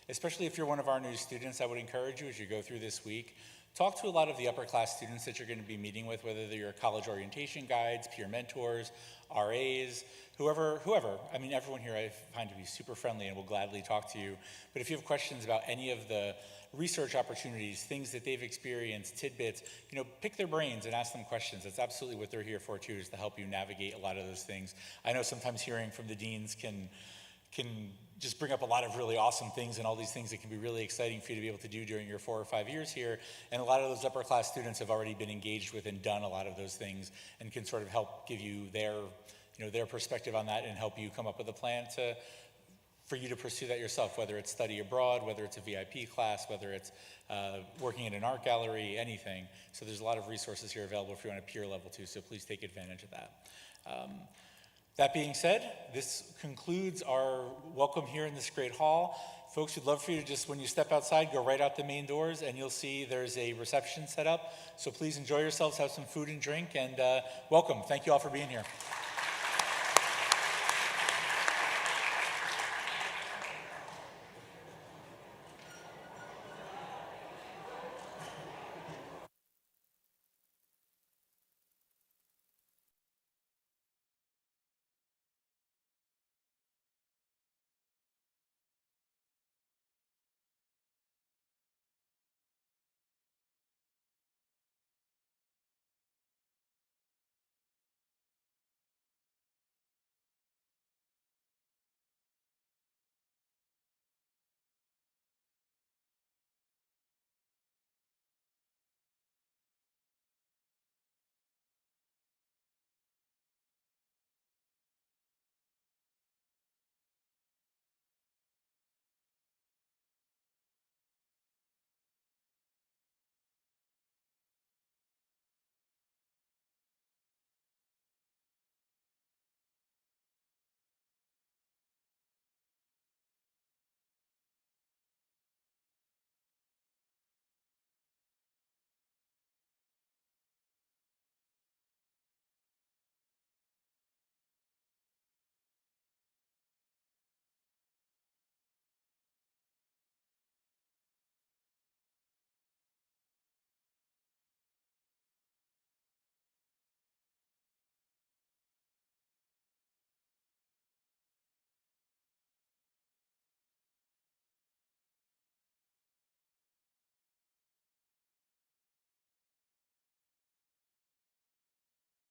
Especially if you're one of our new students, I would encourage you as you go through this week, talk to a lot of the upper class students that you're going to be meeting with, whether they're your college orientation guides, peer mentors, RAs, whoever. I mean, everyone here I find to be super friendly and will gladly talk to you. But if you have questions about any of the research opportunities, things that they've experienced, tidbits, pick their brains and ask them questions. That's absolutely what they're here for too, is to help you navigate a lot of those things. I know sometimes hearing from the deans can just bring up a lot of really awesome things and all these things that can be really exciting for you to be able to do during your 4 or 5 years here. And a lot of those upper class students have already been engaged with and done a lot of those things and can sort of help give you their perspective on that and help you come up with a plan for you to pursue that yourself, whether it's study abroad, whether it's a VIP class, whether it's working in an art gallery, anything. So there's a lot of resources here available for you on a peer level too, so please take advantage of that. That being said, this concludes our welcome here in this great hall. Folks, we'd love for you to just, when you step outside, go right out the main doors and you'll see there's a reception set up. So please enjoy yourselves, have some food and drink, and welcome. Thank you all for being here.